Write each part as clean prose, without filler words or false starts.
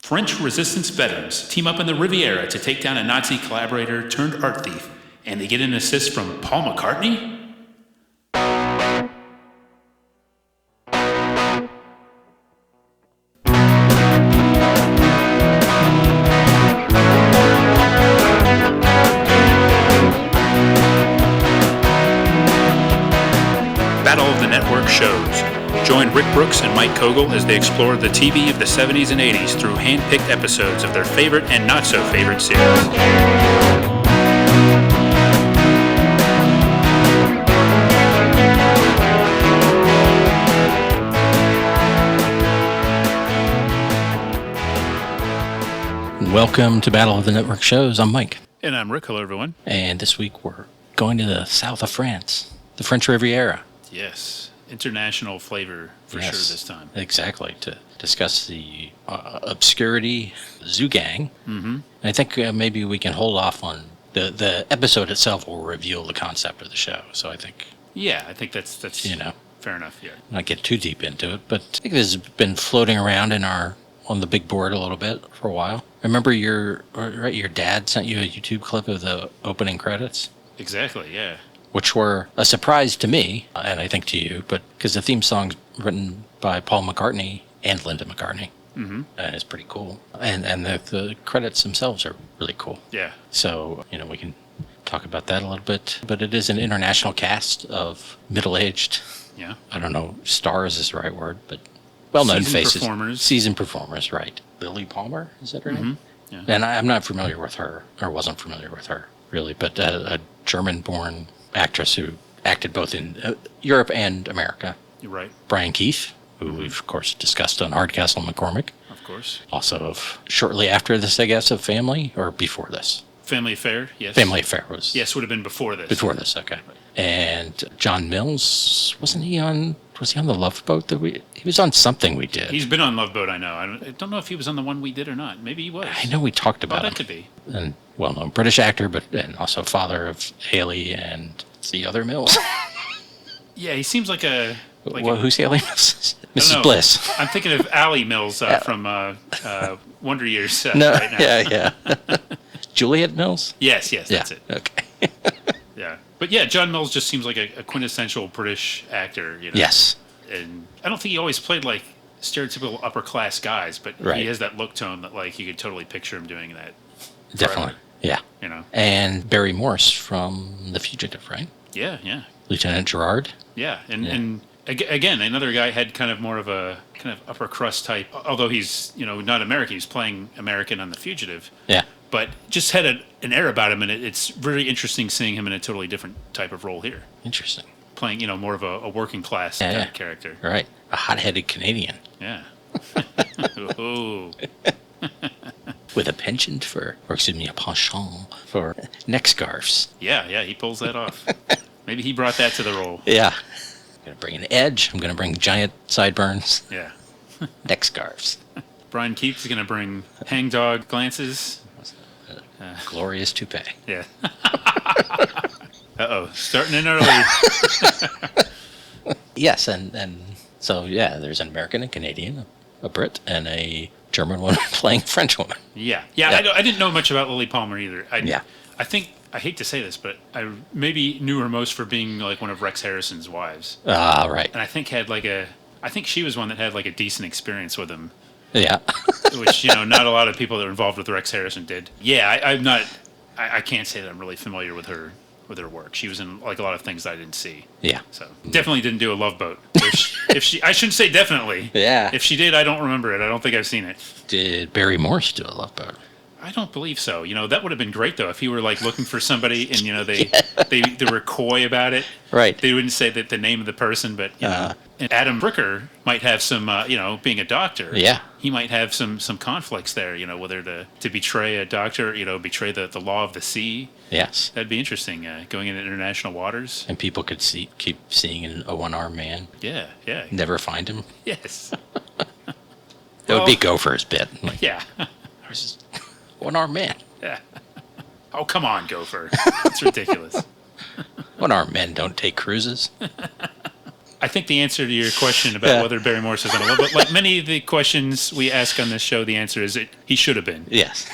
French resistance veterans team up in the Riviera to take down a Nazi collaborator turned art thief, and they get an assist from Paul McCartney? Battle of the Network shows. Join Rick Brooks and Mike Kogel as they explore the TV of the 70s and 80s through hand-picked episodes of their favorite and not-so-favorite series. Welcome to Battle of the Network shows. I'm Mike. And I'm Rick. Hello, everyone. And this week we're going to the south of France, the French Riviera. Yes. International flavor for sure this time. Exactly, to discuss the obscurity zoo gang. Mm-hmm. I think maybe we can hold off on the episode itself will reveal the concept of the show. So I think... Yeah, I think that's fair enough, yeah. Not get too deep into it, but I think this has been floating around on the big board a little bit for a while. Remember your dad sent you a YouTube clip of the opening credits? Exactly, yeah. Which were a surprise to me, and I think to you, but because the theme song's written by Paul McCartney and Linda McCartney, and it's pretty cool. And the credits themselves are really cool. Yeah. So, we can talk about that a little bit. But it is an international cast of middle-aged, I don't know, stars is the right word, but well-known faces. Seasoned performers, right. Lily Palmer, is that her name? Yeah. And I'm not familiar with her, or wasn't familiar with her, really, but a German-born actress who acted both in Europe and America. You're right. Brian Keith, who we've, of course, discussed on Hardcastle McCormick. Of course. Also of shortly after this, I guess, of Family, or before this? Family Affair, yes. Family Affair was... Yes, would have been before this. Before this, okay. Right. And John Mills, was he on the Love Boat that he was on something we did? He's been on Love Boat, I know. I don't know if he was on the one we did or not. Maybe he was. I know we talked about him. That could be. And well-known British actor, and also father of Haley and the other Mills. Yeah, he seems like a... who's Haley Mills? Mrs. Bliss. I'm thinking of Allie Mills from Wonder Years right now. Yeah. Juliet Mills? Yes, that's it. Okay. Yeah. But yeah, John Mills just seems like a quintessential British actor, Yes. And I don't think he always played like stereotypical upper class guys, but he has that look tone that like you could totally picture him doing that. Definitely. Forever. Yeah. And Barry Morse from The Fugitive, right? Yeah. Lieutenant Gerard. Yeah. And again, another guy had kind of more of a kind of upper crust type, although he's, not American, he's playing American on The Fugitive. Yeah. But just had an air about him, and it's really interesting seeing him in a totally different type of role here. Interesting. Playing, more of a working class type character. Right. A hot-headed Canadian. Yeah. Ooh. With a penchant a penchant for neck scarves. Yeah, he pulls that off. Maybe he brought that to the role. Yeah. I'm going to bring an edge. I'm going to bring giant sideburns. Yeah. Neck scarves. Brian Keith is going to bring hangdog glances. Glorious toupee. Yeah. Uh-oh, starting in early. Yes, and so, there's an American, a Canadian, a Brit, and a German woman playing a French woman. Yeah. I didn't know much about Lily Palmer either. I think, I hate to say this, but I maybe knew her most for being like one of Rex Harrison's wives. Ah, right. And I think I think she was one that had like a decent experience with him. Yeah. Which, not a lot of people that were involved with Rex Harrison did. Yeah, I can't say that I'm really familiar with her work. She was in like a lot of things that I didn't see. Yeah. So definitely didn't do a Love Boat. If she, I shouldn't say definitely. Yeah. If she did, I don't remember it. I don't think I've seen it. Did Barry Morse do a Love Boat? I don't believe so. That would have been great though if he were like looking for somebody and they were coy about it. Right. They wouldn't say that the name of the person, but and Adam Bricker might have some being a doctor. Yeah. He might have some conflicts there. Whether to betray a doctor, betray the law of the sea. Yes. That'd be interesting. Going into international waters. And people could keep seeing a one-armed man. Yeah. Never find him. Yes. That would be Gopher's bit. Like, yeah. One-armed man. Yeah. Oh, come on, Gopher. That's ridiculous. One-armed men don't take cruises. I think the answer to your question about whether Barry Morris is on a but like many of the questions we ask on this show, the answer is that he should have been. Yes.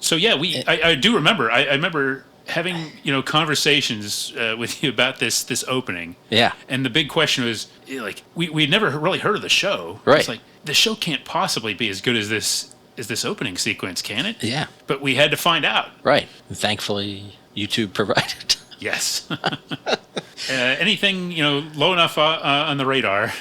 So yeah, I do remember. I remember having conversations with you about this opening. Yeah. And the big question was like we'd never really heard of the show. Right. It's like the show can't possibly be as good as this opening sequence, can it? Yeah. But we had to find out. Right. And thankfully, YouTube provided. Yes. Anything low enough on the radar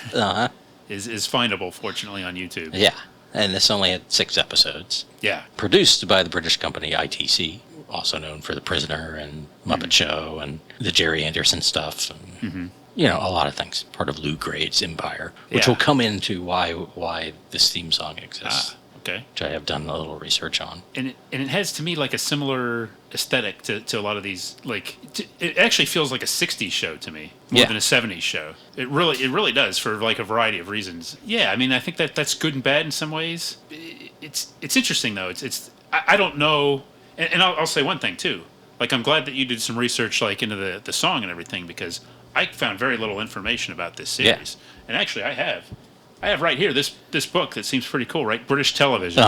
is findable, fortunately, on YouTube. Yeah. And this only had 6 episodes. Yeah. Produced by the British company ITC, also known for The Prisoner and Muppet Show and the Jerry Anderson stuff. And, a lot of things. Part of Lou Grade's empire, which will come into why this theme song exists. Okay. Which I have done a little research on. And it has, to me, like a similar aesthetic to a lot of these. Like, it actually feels like a 60s show to me, more than a 70s show. It really does, for like a variety of reasons. Yeah, I mean, I think that's good and bad in some ways. It's interesting, though. I don't know. And I'll say one thing, too. Like, I'm glad that you did some research, like, into the song and everything, because I found very little information about this series. Yeah. And actually, I have right here this book that seems pretty cool, right? British television.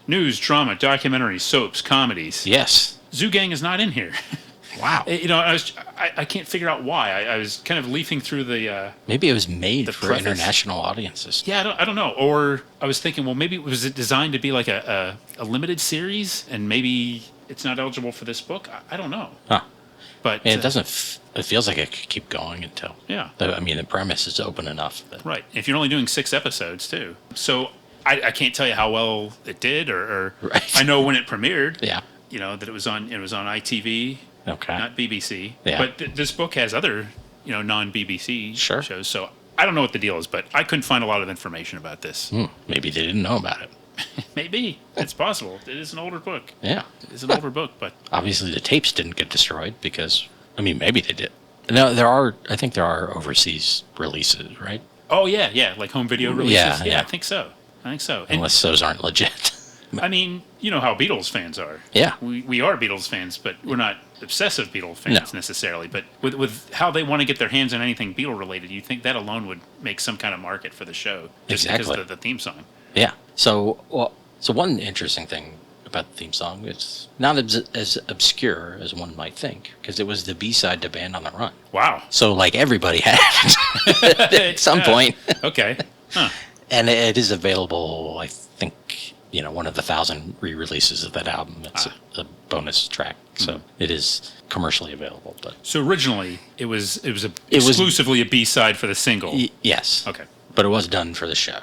News, drama, documentaries, soaps, comedies. Yes. Zoo Gang is not in here. Wow. I can't figure out why. I was kind of leafing through the... maybe it was made for preface. International audiences. Yeah, I don't know. Or I was thinking, well, maybe was it designed to be like a limited series, and maybe it's not eligible for this book? I don't know. Huh. But it doesn't... It feels like it could keep going until... Yeah. The premise is open enough. Right. If you're only doing 6 episodes, too. So I can't tell you how well it did, or right. I know when it premiered. Yeah. That it was on ITV, okay, not BBC. Yeah. But this book has other, non-BBC sure. shows. So I don't know what the deal is, but I couldn't find a lot of information about this. Maybe they didn't know about it. Maybe. It's possible. It is an older book. Yeah. It is an older book, but... Obviously the tapes didn't get destroyed because, maybe they did. No, I think there are overseas releases, right? Oh, yeah, like home video releases? Yeah. I think so. Unless those aren't legit. I mean, you know how Beatles fans are. Yeah. We are Beatles fans, but we're not obsessive Beatles fans necessarily. But with how they want to get their hands on anything Beatle related, you think that alone would make some kind of market for the show. Just because of the theme song. Yeah. So one interesting thing about the theme song, it's not as obscure as one might think, because it was the B-side to Band on the Run. Wow. So like everybody had it at some point. Okay. Huh. And it is available, I think, one of the 1,000 re-releases of that album. It's a bonus track, so it is commercially available. But so originally, it was exclusively a B-side for the single. Yes. Okay. But it was done for the show.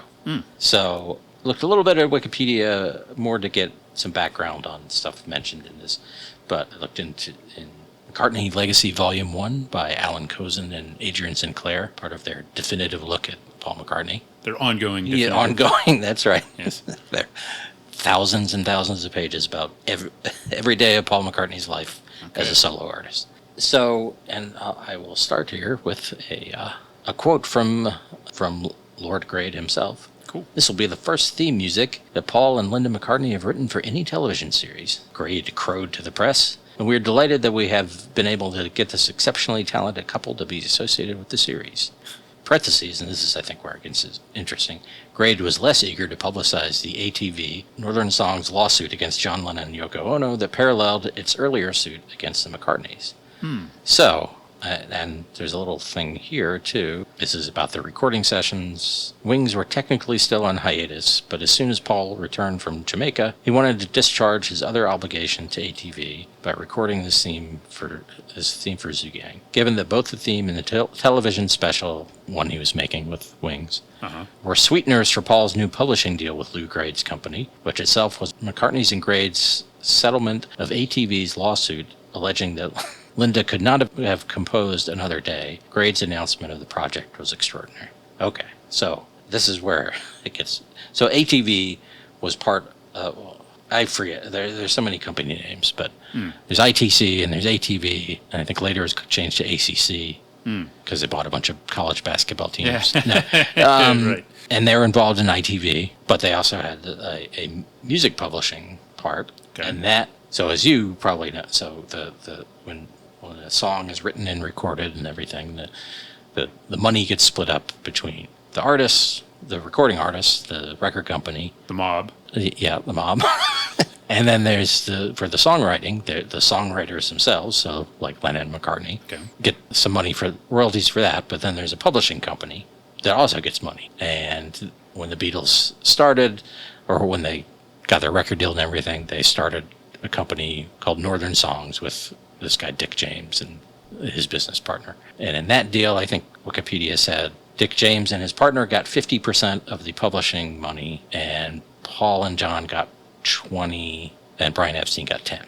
So looked a little bit at Wikipedia more to get some background on stuff mentioned in this, but I looked in McCartney Legacy Volume 1 by Alan Kozin and Adrian Sinclair, part of their definitive look at Paul McCartney. Their ongoing definitive. Yeah, ongoing, that's right. Yes. There. Thousands and thousands of pages about every day of Paul McCartney's life as a solo artist. So, and I will start here with a quote from Lord Grade himself. Cool. This will be the first theme music that Paul and Linda McCartney have written for any television series. Grade crowed to the press, and we are delighted that we have been able to get this exceptionally talented couple to be associated with the series. Parentheses, and this is, I think, where it gets interesting, Grade was less eager to publicize the ATV Northern Song's lawsuit against John Lennon and Yoko Ono that paralleled its earlier suit against the McCartneys. So, and there's a little thing here, too. This is about the recording sessions. Wings were technically still on hiatus, but as soon as Paul returned from Jamaica, he wanted to discharge his other obligation to ATV by recording this theme for Zoo Gang. Given that both the theme and the television special, one he was making with Wings, were sweeteners for Paul's new publishing deal with Lou Grade's company, which itself was McCartney's and Grade's settlement of ATV's lawsuit alleging that Linda could not have composed another day. Grade's announcement of the project was extraordinary. Okay, so this is where it gets... So ATV was part... I forget. There's so many company names, but there's ITC and there's ATV, and I think later it was changed to ACC because they bought a bunch of college basketball teams. Yeah. Right. And they're involved in ITV, but they also had a music publishing part, and that... So as you probably know, so when a song is written and recorded and everything, the the money gets split up between the artists, the recording artists, the record company, the mob. Yeah, the mob. And then there's for the songwriting, the songwriters themselves, so like Lennon and McCartney, get some money for royalties for that, but then there's a publishing company that also gets money. And when the Beatles started, or when they got their record deal and everything, they started a company called Northern Songs with this guy Dick James and his business partner. And in that deal, I think Wikipedia said Dick James and his partner got 50% of the publishing money, and Paul and John got 20, and Brian Epstein got 10.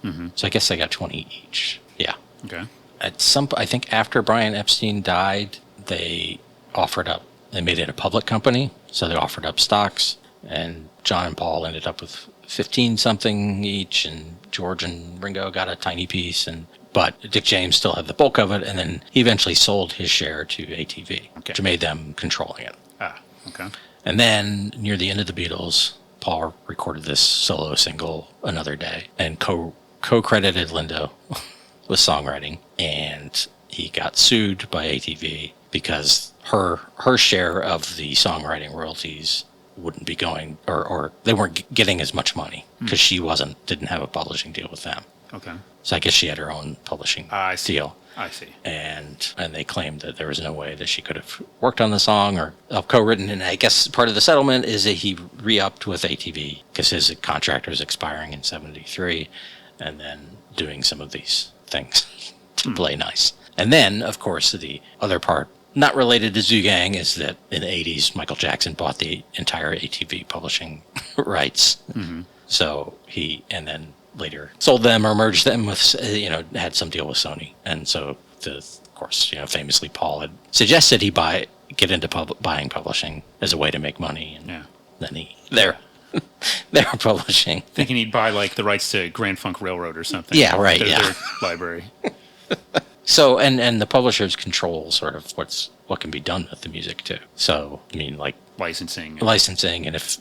Mm-hmm. So I guess they got 20 each. Yeah. Okay. I think after Brian Epstein died, they offered up. They made it a public company, so they offered up stocks, and John and Paul ended up with 15 something each, and George and Ringo got a tiny piece, but Dick James still had the bulk of it, and then he eventually sold his share to ATV, which made them controlling it. Ah, okay. And then near the end of the Beatles, Paul recorded this solo single, Another Day, and co-credited Linda with songwriting, and he got sued by ATV because her share of the songwriting royalties wouldn't be going, or they weren't getting as much money because she didn't have a publishing deal with them. Okay. So I guess she had her own publishing deal. I see. And they claimed that there was no way that she could have worked on the song or co-written. And I guess part of the settlement is that he re-upped with ATV because his contract was expiring in 73, and then doing some of these things to play nice. And then, of course, the other part, not related to Zoo Gang, is that in the 80s, Michael Jackson bought the entire ATV publishing rights. Mm-hmm. So and then later sold them or merged them with, had some deal with Sony. And so, of course, famously Paul had suggested he get into buying publishing as a way to make money. And then they're publishing. Thinking he'd buy like the rights to Grand Funk Railroad or something. Yeah, right. Their library. So, and the publishers control sort of what can be done with the music too. So, I mean, like licensing, and if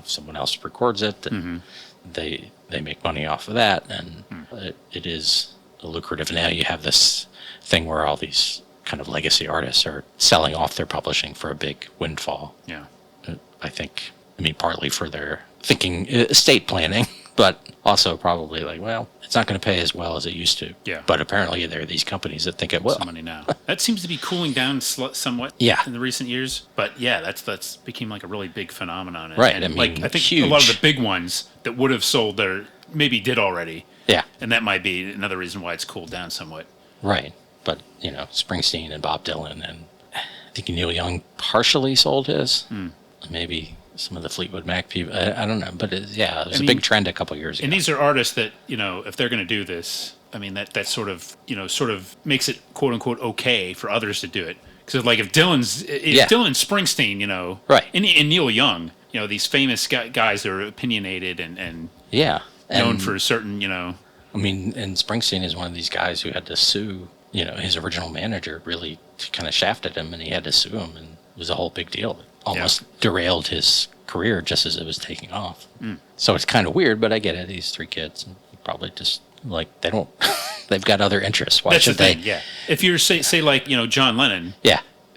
someone else records it, then they make money off of that, and it is lucrative. Now you have this thing where all these kind of legacy artists are selling off their publishing for a big windfall. Yeah, I mean, partly for their thinking estate planning, but also probably like, well, it's not going to pay as well as it used to. Yeah. But apparently there are these companies that think it will. Some money now. That seems to be cooling down somewhat in the recent years. But yeah, that's became like a really big phenomenon. Right. And I mean, like, I think huge. A lot of the big ones that would have sold maybe did already. Yeah. And that might be another reason why it's cooled down somewhat. Right. But, Springsteen and Bob Dylan, and I think Neil Young partially sold his. Maybe some of the Fleetwood Mac people. I don't know. But it was a big trend a couple of years ago. And these are artists that, if they're going to do this, I mean, that sort of makes it, quote unquote, okay for others to do it. Because like if Dylan and Springsteen, right. And Neil Young, these famous guys that are opinionated and known for a certain, I mean, and Springsteen is one of these guys who had to sue, his original manager really kind of shafted him, and he had to sue him, and it was a whole big deal. It almost derailed his career just as it was taking off. So it's kind of weird, but I get it. These 3 kids, and probably just like they've got other interests. Why should they? Yeah. If you're say like John Lennon,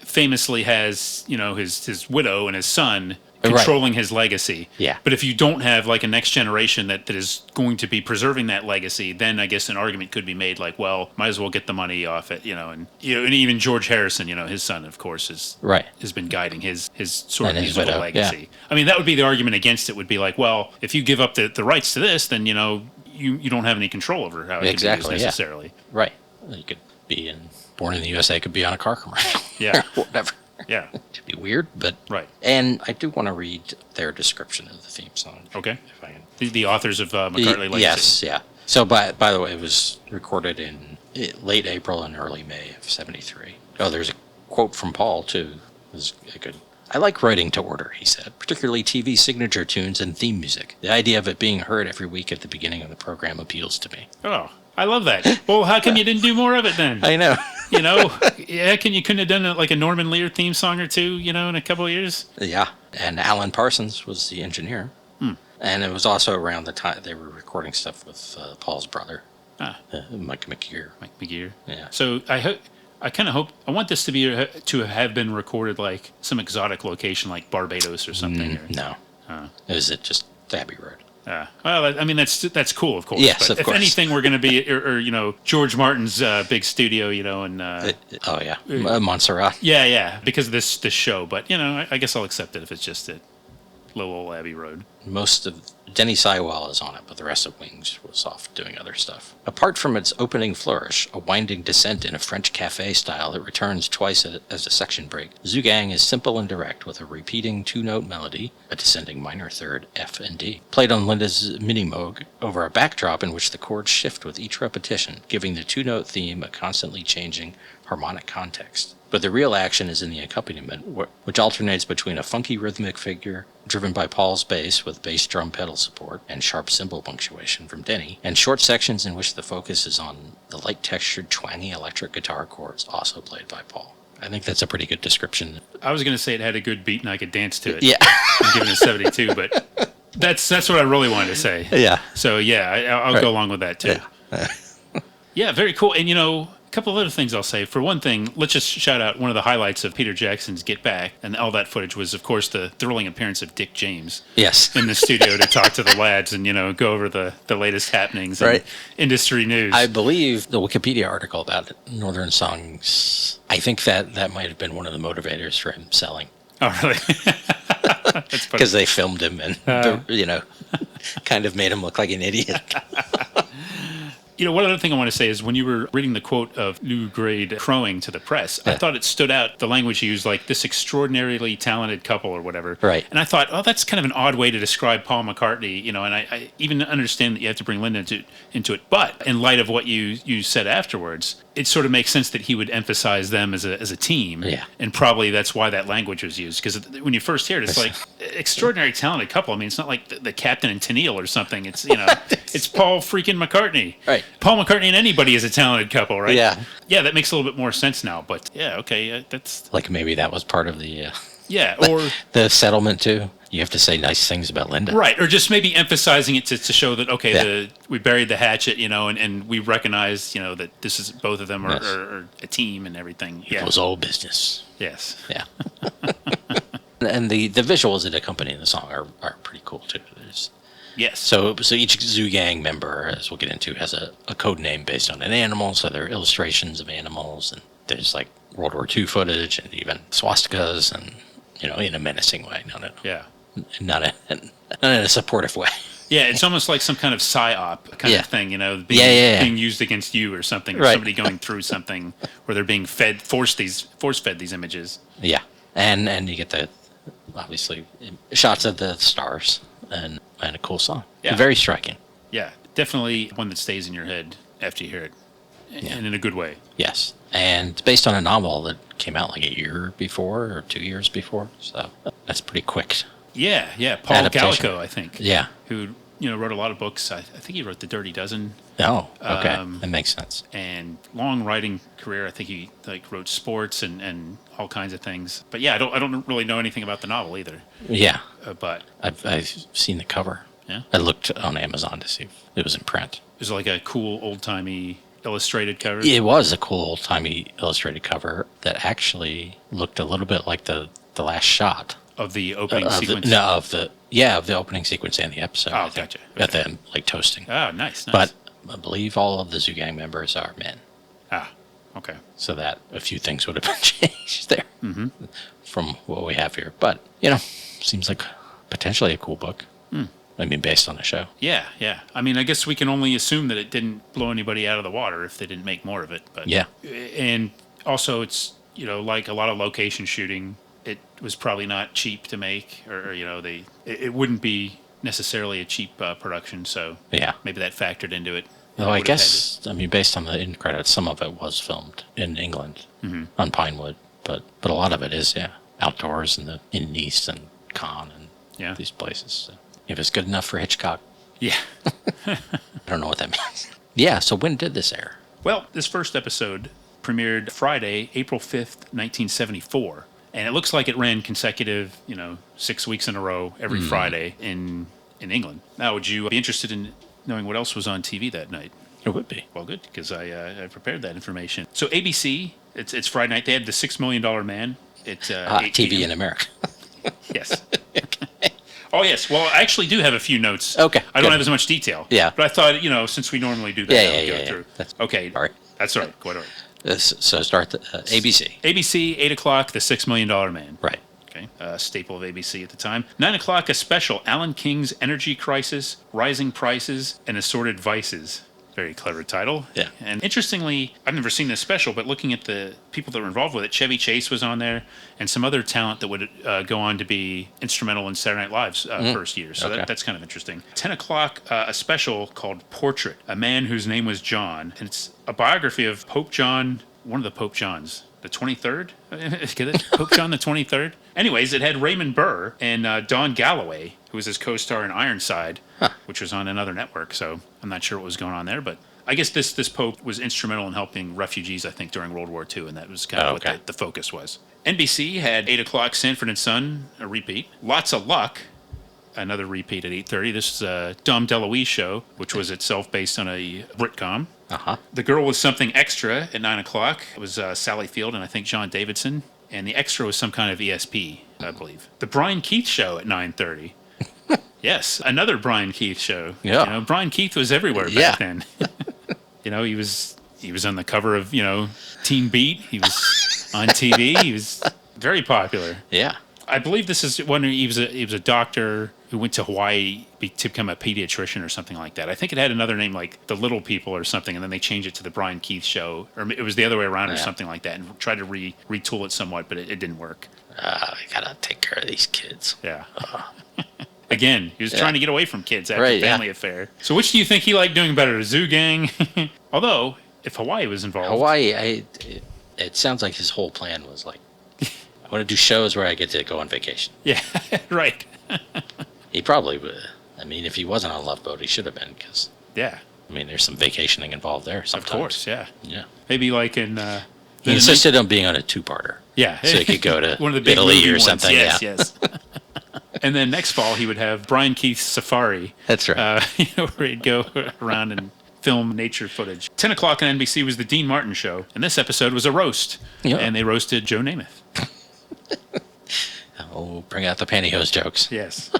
famously has his widow and his son controlling his legacy. Yeah. But if you don't have like a next generation that is going to be preserving that legacy, then I guess an argument could be made like, well, might as well get the money off it, and even George Harrison, his son, of course, has been guiding his sort of musical legacy. Yeah. I mean, that would be the argument against it. Would be like, well, if you give up the rights to this, then you don't have any control over how it can be used necessarily. Yeah. Right. You could be Born in the USA could be on a car commercial. Yeah. Or whatever. Yeah. It'd be weird, but... Right. And I do want to read their description of the theme song. Okay. If I can. The authors of McCartney Legacy. Yes, yeah. So, by the way, it was recorded in late April and early May of 73. Oh, there's a quote from Paul, too. It was good. I like writing to order, he said, particularly TV signature tunes and theme music. The idea of it being heard every week at the beginning of the program appeals to me. Oh, I love that. Well, how come you didn't do more of it then? I know. You couldn't have done like a Norman Lear theme song or two, in a couple of years? Yeah. And Alan Parsons was the engineer. And it was also around the time they were recording stuff with Paul's brother, Mike McGear. Mike McGear. Yeah. So I kind of hope, I want this to have been recorded like some exotic location like Barbados or something. No. Is it just Abbey Road? Well, I mean, that's cool, of course. Yes, but of course. If anything, we're going to be, or George Martin's big studio, and Montserrat. Yeah, because of this show. But I guess I'll accept it if it's just at little old Abbey Road. Most of Denny Sywell is on it, but the rest of Wings was off doing other stuff. Apart from its opening flourish, a winding descent in a French cafe style that returns twice as a section break, Zoogang is simple and direct with a repeating two-note melody, a descending minor third, F and D, played on Linda's Minimoog over a backdrop in which the chords shift with each repetition, giving the two-note theme a constantly changing harmonic context. But the real action is in the accompaniment, which alternates between a funky rhythmic figure driven by Paul's bass with bass drum pedal support and sharp cymbal punctuation from Denny, and short sections in which the focus is on the light-textured, twangy electric guitar chords also played by Paul. I think that's a pretty good description. I was going to say it had a good beat and I could dance to it. Yeah. I'm giving it a 72, but that's what I really wanted to say. Yeah. So, I'll go along with that, too. Yeah. Yeah, very cool. And, a couple of other things I'll say. For one thing, let's just shout out one of the highlights of Peter Jackson's Get Back, and all that footage was, of course, the thrilling appearance of Dick James. Yes. In the studio to talk to the lads and, go over the latest happenings and industry news. I believe the Wikipedia article about Northern Songs, I think that might have been one of the motivators for him selling. Oh, really? That's funny. Because they filmed him and, kind of made him look like an idiot. One other thing I want to say is when you were reading the quote of Lou Grade crowing to the press, I thought it stood out, the language he used, like this extraordinarily talented couple or whatever. Right. And I thought, that's kind of an odd way to describe Paul McCartney, and I even understand that you have to bring Linda into it. But in light of what you said afterwards, it sort of makes sense that he would emphasize them as a team. Yeah. And probably that's why that language was used. Because when you first hear it, it's like extraordinary talented couple. I mean, it's not like the Captain and Tennille or something. It's, it's Paul freaking McCartney. Right. Paul McCartney and anybody is a talented couple, right? Yeah. Yeah, that makes a little bit more sense now. But yeah, okay, that's like maybe that was part of the or the settlement too. You have to say nice things about Linda, right? Or just maybe emphasizing it to show that we buried the hatchet, and we recognize, that this is both of them are a team and everything. It was all business. Yes. Yeah. And the visuals that accompany the song are pretty cool too. Yes. So each Zoogang member, as we'll get into, has a code name based on an animal. So there are illustrations of animals, and there's like World War II footage, and even swastikas, and in a menacing way. No. Yeah. Not in a supportive way. Yeah, it's almost like some kind of psyop kind of thing, being used against you or something, or somebody going through something where they're being force-fed these images. Yeah, and you get the obviously shots of the stars and a cool song. Yeah, very striking. Yeah, definitely one that stays in your head after you hear it, and in a good way. Yes, and it's based on a novel that came out like a year before or 2 years before, so that's pretty quick. Yeah, Paul Gallico, I think. Yeah, who wrote a lot of books. I think he wrote The Dirty Dozen. Oh, okay, that makes sense. And long writing career. I think he wrote sports and all kinds of things. But yeah, I don't really know anything about the novel either. Yeah, but I've seen the cover. Yeah, I looked on Amazon to see if it was in print. It was like a cool old timey illustrated cover. It was a cool old timey illustrated cover that actually looked a little bit like the last shot. Of the opening sequence? Of the opening sequence and the episode. Oh, gotcha. At them, toasting. Oh, nice. But I believe all of the Zoogang members are men. Ah, okay. So that a few things would have been changed there from what we have here. But, seems like potentially a cool book. I mean, based on the show. Yeah. I mean, I guess we can only assume that it didn't blow anybody out of the water if they didn't make more of it. But yeah. And also it's, like a lot of location shooting, it was probably not cheap to make, or it wouldn't be necessarily a cheap production, so yeah, maybe that factored into it. Well, I guess based on the end credits, some of it was filmed in England on Pinewood, but a lot of it is outdoors in Nice and Cannes and these places. So if it's good enough for Hitchcock, I don't know what that means. Yeah. So when did this air? Well, this first episode premiered Friday, April 5th, 1974. And it looks like it ran consecutive, 6 weeks in a row every Friday in England. Now, would you be interested in knowing what else was on TV that night? It would be. Well, good, because I prepared that information. So ABC, it's Friday night. They had the $6 Million Man. It's TV in America. Yes. Oh, yes. Well, I actually do have a few notes. Okay. I don't have as much detail. Yeah. But I thought, since we normally do that, I'll go through. That's, okay. All right. That's all right. Go ahead. So start the ABC. ABC, 8 o'clock, The $6 Million Man. Right. Okay. Staple of ABC at the time. 9 o'clock, a special, Alan King's Energy Crisis, Rising Prices, and Assorted Vices. Very clever title. Yeah. And interestingly, I've never seen this special, but looking at the people that were involved with it, Chevy Chase was on there, and some other talent that would go on to be instrumental in Saturday Night Live's first year. So that's kind of interesting. 10 o'clock, a special called Portrait, a man whose name was John. And it's a biography of Pope John, one of the Pope Johns. The 23rd? Get it? Pope John the 23rd? Anyways, it had Raymond Burr and Don Galloway, who was his co-star in Ironside, which was on another network, so I'm not sure what was going on there, but I guess this Pope was instrumental in helping refugees, I think, during World War II, and that was kind of what the focus was. NBC had 8 o'clock, Sanford and Son, a repeat. Lots of Luck, another repeat at 8:30. This is Dom DeLuise show, which was itself based on a Britcom. The Girl Was Something Extra at 9 o'clock. It was Sally Field and I think John Davidson. And the extra was some kind of ESP, I believe. The Brian Keith Show at 9:30. Yes, another Brian Keith show. Yeah. Brian Keith was everywhere back then. He was on the cover of, Teen Beat. He was on TV. He was very popular. Yeah. I believe this is when he was a doctor who went to Hawaii to become a pediatrician or something like that. I think it had another name like The Little People or something, and then they changed it to the Brian Keith Show, or it was the other way around or something like that, and tried to retool it somewhat, but it didn't work. I gotta take care of these kids. Yeah. Again, he was trying to get away from kids after Family Affair. So which do you think he liked doing better, the Zoo Gang? Although, if Hawaii was involved. Hawaii, it sounds like his whole plan was like, I want to do shows where I get to go on vacation. Yeah, right. He probably would. I mean, if he wasn't on Love Boat, he should have been, because... Yeah. I mean, there's some vacationing involved there sometimes. Of course, yeah. Yeah. Maybe like in... he insisted on being on a two-parter. Yeah. So he could go to one of the big Italy or ones. something. Yes. And then next fall, he would have Brian Keith's Safari. That's right. Where he'd go around and film nature footage. 10 o'clock on NBC was the Dean Martin Show. And this episode was a roast. Yeah. And they roasted Joe Namath. Oh, bring out the pantyhose jokes. Yes.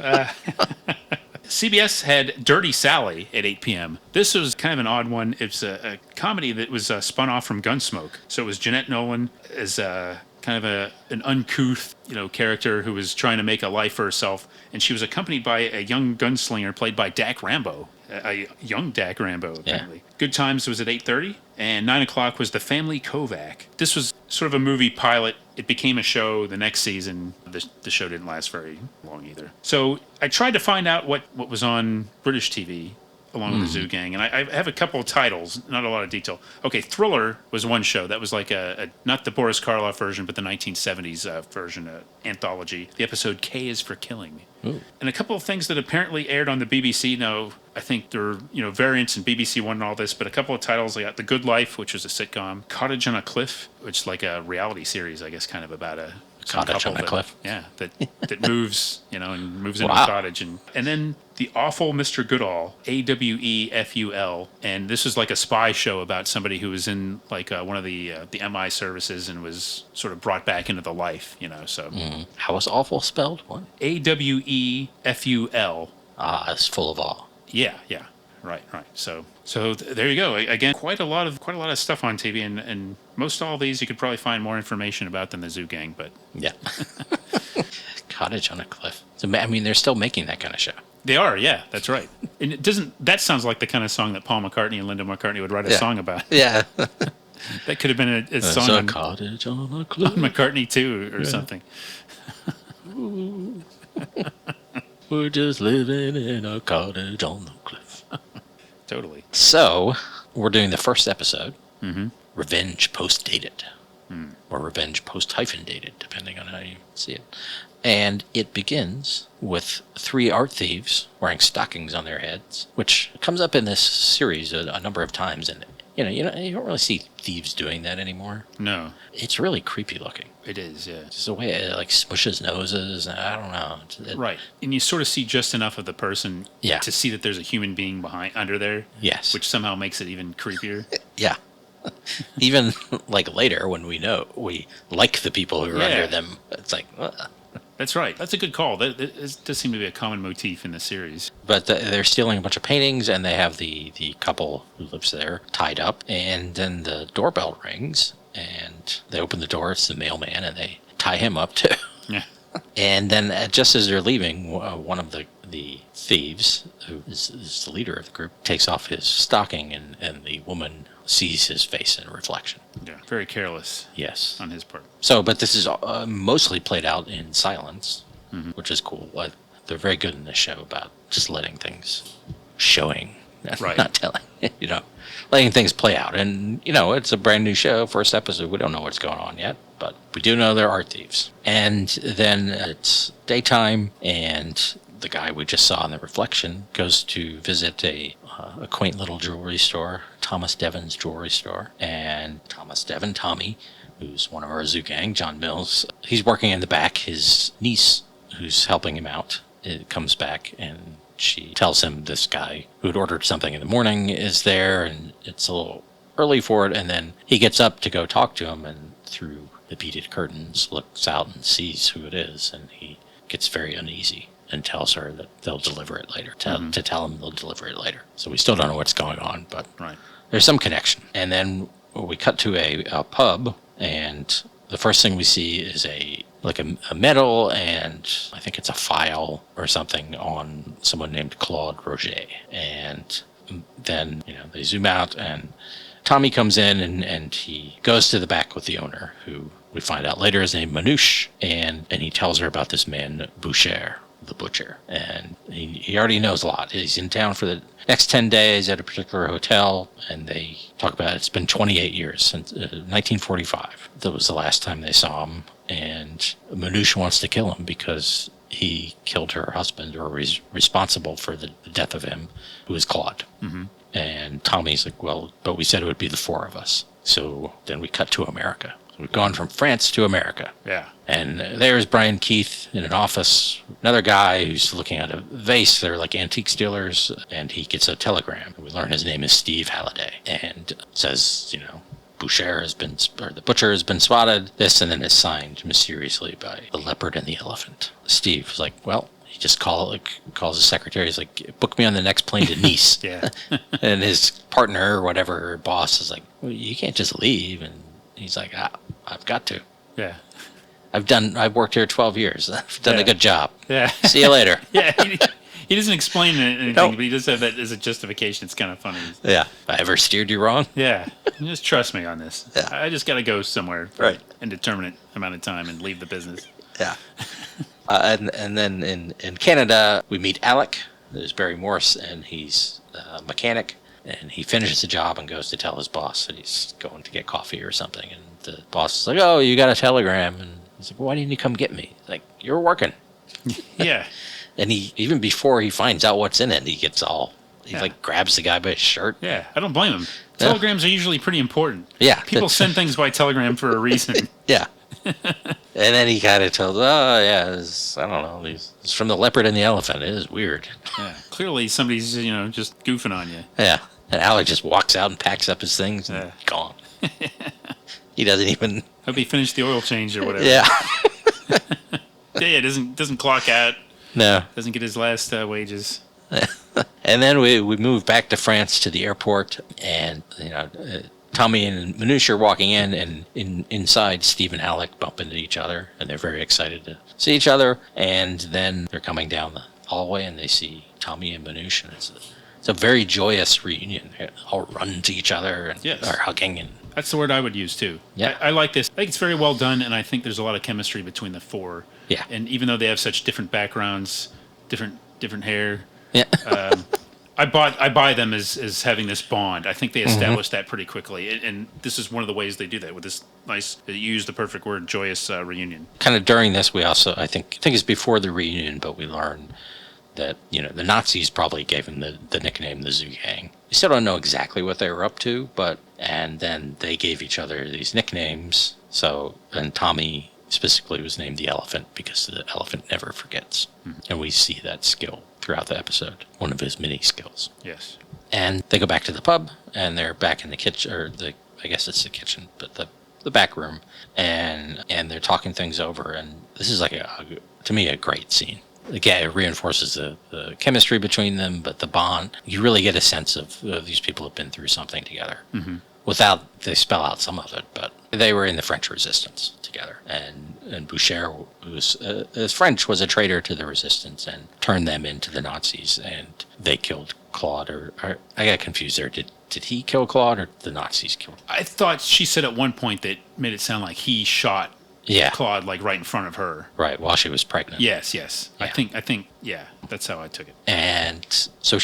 CBS had Dirty Sally at 8 p.m. This was kind of an odd one. It's a comedy that was spun off from Gunsmoke. So it was Jeanette Nolan as kind of an uncouth, character who was trying to make a life for herself. And she was accompanied by a young gunslinger played by Dak Rambo. A young Dak Rambo, apparently. Yeah. Good Times was at 8:30, and 9 o'clock was The Family Kovac. This was sort of a movie pilot. It became a show the next season. The show didn't last very long either. So I tried to find out what was on British TV along with the Zoo Gang, and I have a couple of titles, not a lot of detail. Okay, Thriller was one show. That was like not the Boris Karloff version, but the 1970s version, anthology. The episode K is for Killing. Ooh. And a couple of things that apparently aired on the BBC. Now, I think there are, variants in BBC One and all this, but a couple of titles. I got The Good Life, which was a sitcom. Cottage on a Cliff, which is like a reality series, I guess, kind of about a cottage on a cliff. Yeah, that moves, and moves into a cottage. And then The Awful Mr. Goodall, AWEFUL. And this is like a spy show about somebody who was in like one of the MI services and was sort of brought back into the life, so. Mm. How was awful spelled? What? AWEFUL. It's full of awe. Yeah. Right. So there you go. Again, quite a lot of stuff on TV, and most all of these you could probably find more information about than the Zoo Gang, but yeah. Cottage on a Cliff. So I mean, they're still making that kind of show. They are, yeah, that's right. And that sounds like the kind of song that Paul McCartney and Linda McCartney would write a song about. Yeah. That could have been a song on Cottage on a Cliff. On McCartney 2 or something. We're just living in a cottage on the cliff. Totally. So, we're doing the first episode, Revenge Post-Dated, or Revenge Post-Dated, depending on how you see it. And it begins with 3 art thieves wearing stockings on their heads, which comes up in this series a number of times, and you don't really see thieves doing that anymore. No. It's really creepy looking. It is, yeah. Just the way it like smushes noses. I don't know. Right. And you sort of see just enough of the person to see that there's a human being under there. Yes. Which somehow makes it even creepier. Yeah. Even like later when we like the people who are under them, it's like, That's right. That's a good call. That does seem to be a common motif in the series. But they're stealing a bunch of paintings, and they have the couple who lives there tied up. And then the doorbell rings, and they open the door. It's the mailman, and they tie him up too. Yeah. And then just as they're leaving, one of the thieves, who is the leader of the group, takes off his stocking, and the woman sees his face in a reflection. Yeah, very careless. Yes. On his part. So, but this is mostly played out in silence, which is cool. They're very good in this show about just letting things showing, not telling, letting things play out. And, it's a brand new show, first episode. We don't know what's going on yet, but we do know there are thieves. And then it's daytime, and the guy we just saw in the reflection goes to visit a quaint little jewelry store, Thomas Devon's jewelry store. And Tommy, who's one of our zoo gang, John Mills, he's working in the back. His niece, who's helping him out, comes back, and she tells him this guy who'd ordered something in the morning is there, and it's a little early for it. And then he gets up to go talk to him, and through the beaded curtains looks out and sees who it is, and he gets very uneasy and tells her that they'll deliver it later, to tell him they'll deliver it later. So we still don't know what's going on, but there's some connection. And then we cut to a pub, and the first thing we see is a medal, and I think it's a file or something on someone named Claude Roger. And then, they zoom out, and Tommy comes in, and he goes to the back with the owner, who we find out later is named Manouche, and he tells her about this man, Boucher, the butcher. And he already knows a lot. He's in town for the next 10 days at a particular hotel, and they talk about it's been 28 years, since 1945. That was the last time they saw him, and Manouche wants to kill him because he killed her husband, or was responsible for the death of him, who is Claude. Mm-hmm. And Tommy's like, well, but we said it would be the four of us. So then we cut to America. We've gone from France to America. Yeah. And there's Brian Keith in an office, another guy who's looking at a vase. They're like antique dealers, and he gets a telegram. We learn his name is Steve Halliday, and says, the butcher has been spotted, this, and then is signed mysteriously by the leopard and the elephant. Steve's like, well, he just calls his secretary. He's like, book me on the next plane to Nice. Yeah. And his partner or whatever, boss, is like, well, you can't just leave. And he's like, I've got to. Yeah. I've worked here 12 years. I've done a good job. Yeah. See you later. Yeah. He doesn't explain anything, but he does have that as a justification. It's kind of funny. Yeah. If I ever steered you wrong? Yeah. Just trust me on this. Yeah. I just got to go somewhere for an indeterminate amount of time and leave the business. Yeah. And then in Canada, we meet Alec. There's Barry Morse, and he's a mechanic. And he finishes the job and goes to tell his boss that he's going to get coffee or something. And the boss is like, oh, you got a telegram. And he's like, well, why didn't you come get me? He's like, you're working. Yeah. And even before he finds out what's in it, he grabs the guy by his shirt. Yeah, I don't blame him. Telegrams are usually pretty important. Yeah. People send things by telegram for a reason. Yeah. And then he kind of tells, I don't know, it's from the leopard and the elephant. It is weird. Yeah. Clearly somebody's, just goofing on you. Yeah. And Alec just walks out and packs up his things and gone. He doesn't even... Hope he finished the oil change or whatever. Yeah. Yeah, doesn't clock out. No. Doesn't get his last wages. And then we move back to France to the airport, and Tommy and Manouche are walking in, and inside Steve and Alec bump into each other, and they're very excited to see each other. And then they're coming down the hallway, and they see Tommy and Manouche, and it's a very joyous reunion. They all run to each other and are hugging. And that's the word I would use too. Yeah. I like this. I think it's very well done, and I think there's a lot of chemistry between the four. Yeah. And even though they have such different backgrounds, different hair. Yeah. I buy them as having this bond. I think they established that pretty quickly, and this is one of the ways they do that with this nice. You use the perfect word, joyous reunion. Kind of during this, we also I think it's before the reunion, but we learn that the Nazis probably gave him the nickname the Zoo Gang, still don't know exactly what they were up to, and then they gave each other these nicknames. So, and Tommy specifically was named the Elephant because the elephant never forgets. And we see that skill throughout the episode, one of his many skills. Yes. And they go back to the pub, and they're back in the kitchen, or I guess it's the kitchen, but the back room, and they're talking things over, and this is like to me, a great scene. Again, it reinforces the chemistry between them, but the bond, you really get a sense of these people have been through something together. Without, they spell out some of it, but they were in the French Resistance together. And Boucher, his French, was a traitor to the Resistance and turned them into the Nazis, and they killed Claude. Or I got confused there. Did he kill Claude, or the Nazis killed him? I thought she said at one point that made it sound like he shot Claude like right in front of her. Right, while she was pregnant. Yes. Yeah. I think, yeah, that's how I took it. And so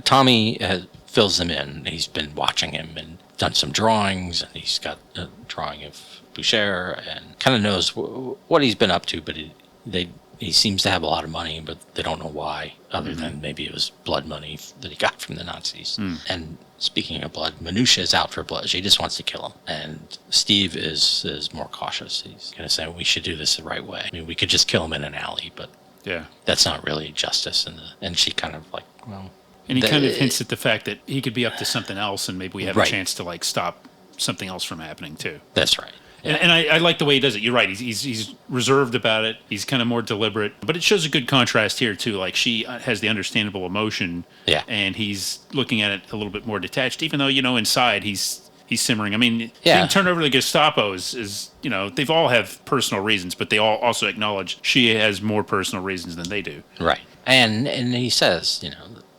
Tommy fills them in. He's been watching him and done some drawings, and he's got a drawing of Boucher and kind of knows what he's been up to, but he seems to have a lot of money, but they don't know why, other than maybe it was blood money that he got from the Nazis. And speaking of blood, Minutia is out for blood. She just wants to kill him. And Steve is more cautious. He's going to say, we should do this the right way. I mean, we could just kill him in an alley, but that's not really justice. And she kind of like, well... And he kind of hints at the fact that he could be up to something else, and maybe we have a chance to like stop something else from happening too. That's right. Yeah. And I like the way he does it. You're right. He's reserved about it. He's kind of more deliberate. But it shows a good contrast here too. Like she has the understandable emotion, and he's looking at it a little bit more detached. Even though inside he's simmering. I mean, being turned over to the Gestapo is they've all have personal reasons, but they all also acknowledge she has more personal reasons than they do. Right. And he says,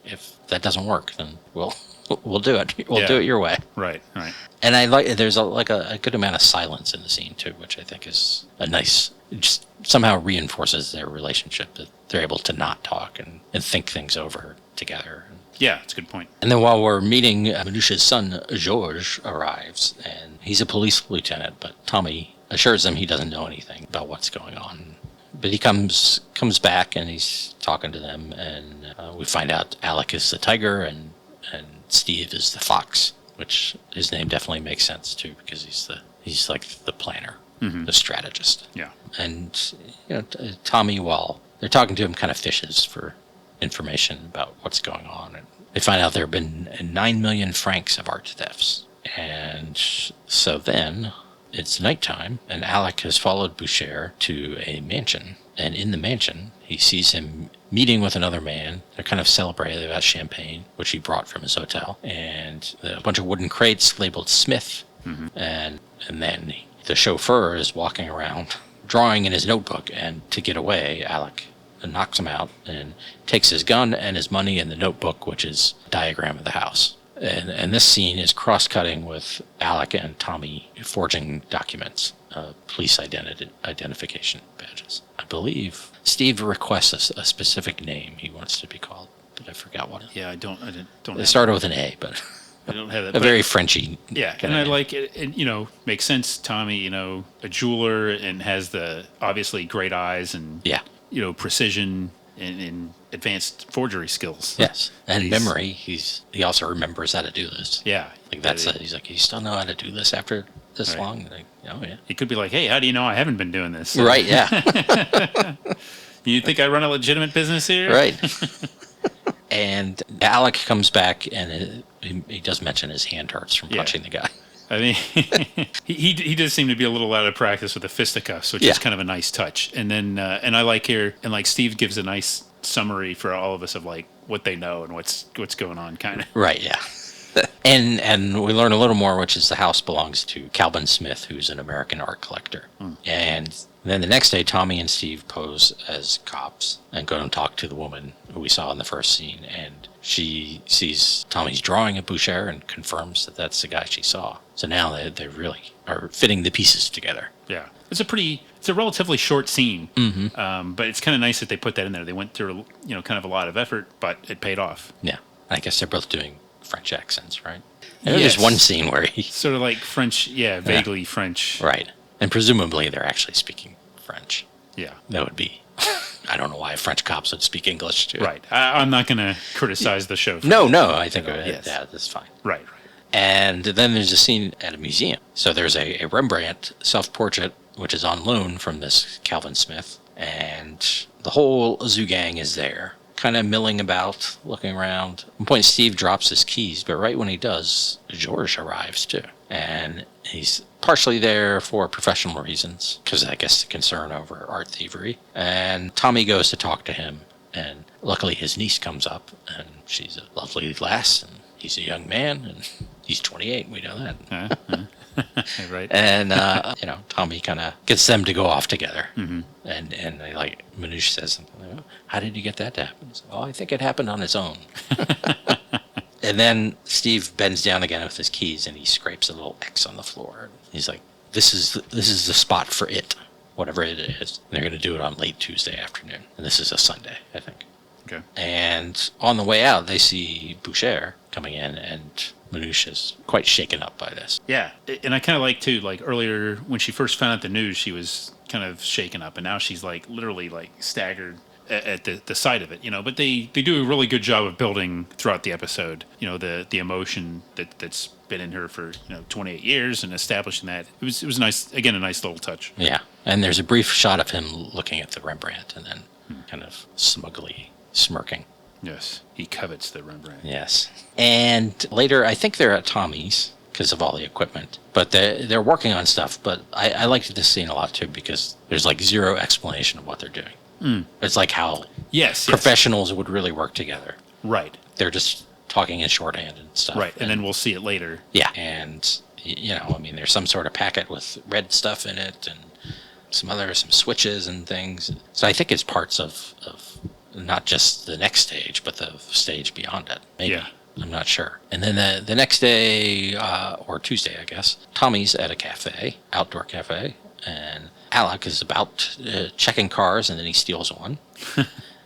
if that doesn't work, then we'll do it. We'll do it your way. Right. And I like there's a good amount of silence in the scene too, which I think is a nice. Just somehow reinforces their relationship, that they're able to not talk and think things over together. Yeah, that's a good point. And then while we're meeting, Minutia's son Georges arrives, and he's a police lieutenant, but Tommy assures him he doesn't know anything about what's going on. But he comes back, and he's talking to them, and we find out Alec is the tiger, and Steve is the fox, which his name definitely makes sense too, because he's like the planner, the strategist. Yeah. And Tommy, while they're talking to him, kind of fishes for information about what's going on, and they find out there have been 9 million francs of art thefts, and so then. It's nighttime, and Alec has followed Boucher to a mansion. And in the mansion, he sees him meeting with another man. They're kind of celebrating about champagne, which he brought from his hotel, and a bunch of wooden crates labeled Smith. And then the chauffeur is walking around, drawing in his notebook, and to get away, Alec knocks him out and takes his gun and his money and the notebook, which is a diagram of the house. And this scene is cross-cutting with Alec and Tommy forging documents, police identification badges. I believe Steve requests a specific name he wants to be called, but I forgot what. Yeah, I don't. It started with an A, but I don't have that. A very Frenchy. Yeah, and I like it. And makes sense. Tommy, a jeweler, and has the obviously great eyes and precision and advanced forgery skills. Yes, and memory. He also remembers how to do this. Yeah, like that's it. He's like, you still know how to do this after this long? Like, oh yeah. He could be like, hey, how do you know I haven't been doing this? Right. Yeah. You think I run a legitimate business here? Right. And Alec comes back, and he does mention his hand hurts from punching the guy. I mean, he does seem to be a little out of practice with the fisticuffs, which is kind of a nice touch. And then, and I like here, and like Steve gives a nice summary for all of us of like what they know and what's going on, kind of. Right. Yeah. And we learn a little more, which is the house belongs to Calvin Smith, who's an American art collector. And then the next day, Tommy and Steve pose as cops and go and talk to the woman who we saw in the first scene. And she sees Tommy's drawing of Boucher and confirms that that's the guy she saw. So now they really are fitting the pieces together. Yeah. It's a relatively short scene, but it's kind of nice that they put that in there. They went through, kind of a lot of effort, but it paid off. Yeah. I guess they're both doing French accents, right? And there's one scene where he... Sort of like French, vaguely French. Right. And presumably they're actually speaking French. Yeah. That would be I don't know why French cops would speak English too. Right. I'm not going to criticize the show. No, I think that's fine. Right. And then there's a scene at a museum. So there's a Rembrandt self-portrait, which is on loan from this Calvin Smith. And the whole zoo gang is there, kind of milling about, looking around. At one point, Steve drops his keys, but right when he does, George arrives too. And he's partially there for professional reasons, because I guess the concern over art thievery. And Tommy goes to talk to him, and luckily his niece comes up, and she's a lovely lass, and he's a young man, and he's 28, we know that. Right. And, Tommy kind of gets them to go off together. Mm-hmm. And Manouche says something like, how did you get that to happen? He says, I think it happened on its own. And then Steve bends down again with his keys, and he scrapes a little X on the floor. He's like, this is the spot for it, whatever it is. And they're going to do it on late Tuesday afternoon. And this is a Sunday, I think. Okay. And on the way out, they see Boucher coming in, and Manouche is quite shaken up by this. Yeah, and I kind of like, too, like earlier when she first found out the news, she was kind of shaken up, and now she's like literally like staggered at the sight of it, but they do a really good job of building throughout the episode, the emotion that's been in her for 28 years and establishing that. It was nice, again, a nice little touch. Yeah, and there's a brief shot of him looking at the Rembrandt and then kind of smugly smirking. Yes, he covets the Rembrandt. Yes. And later, I think they're at Tommy's because of all the equipment. But they're working on stuff. But I liked this scene a lot, too, because there's like zero explanation of what they're doing. Mm. It's like how professionals would really work together. Right. They're just talking in shorthand and stuff. Right, and then we'll see it later. Yeah. And, there's some sort of packet with red stuff in it and some switches and things. So I think it's parts of not just the next stage, but the stage beyond it. Maybe. Yeah. I'm not sure. And then the next day, or Tuesday, I guess, Tommy's at a cafe, outdoor cafe, and Alec is about checking cars, and then he steals one.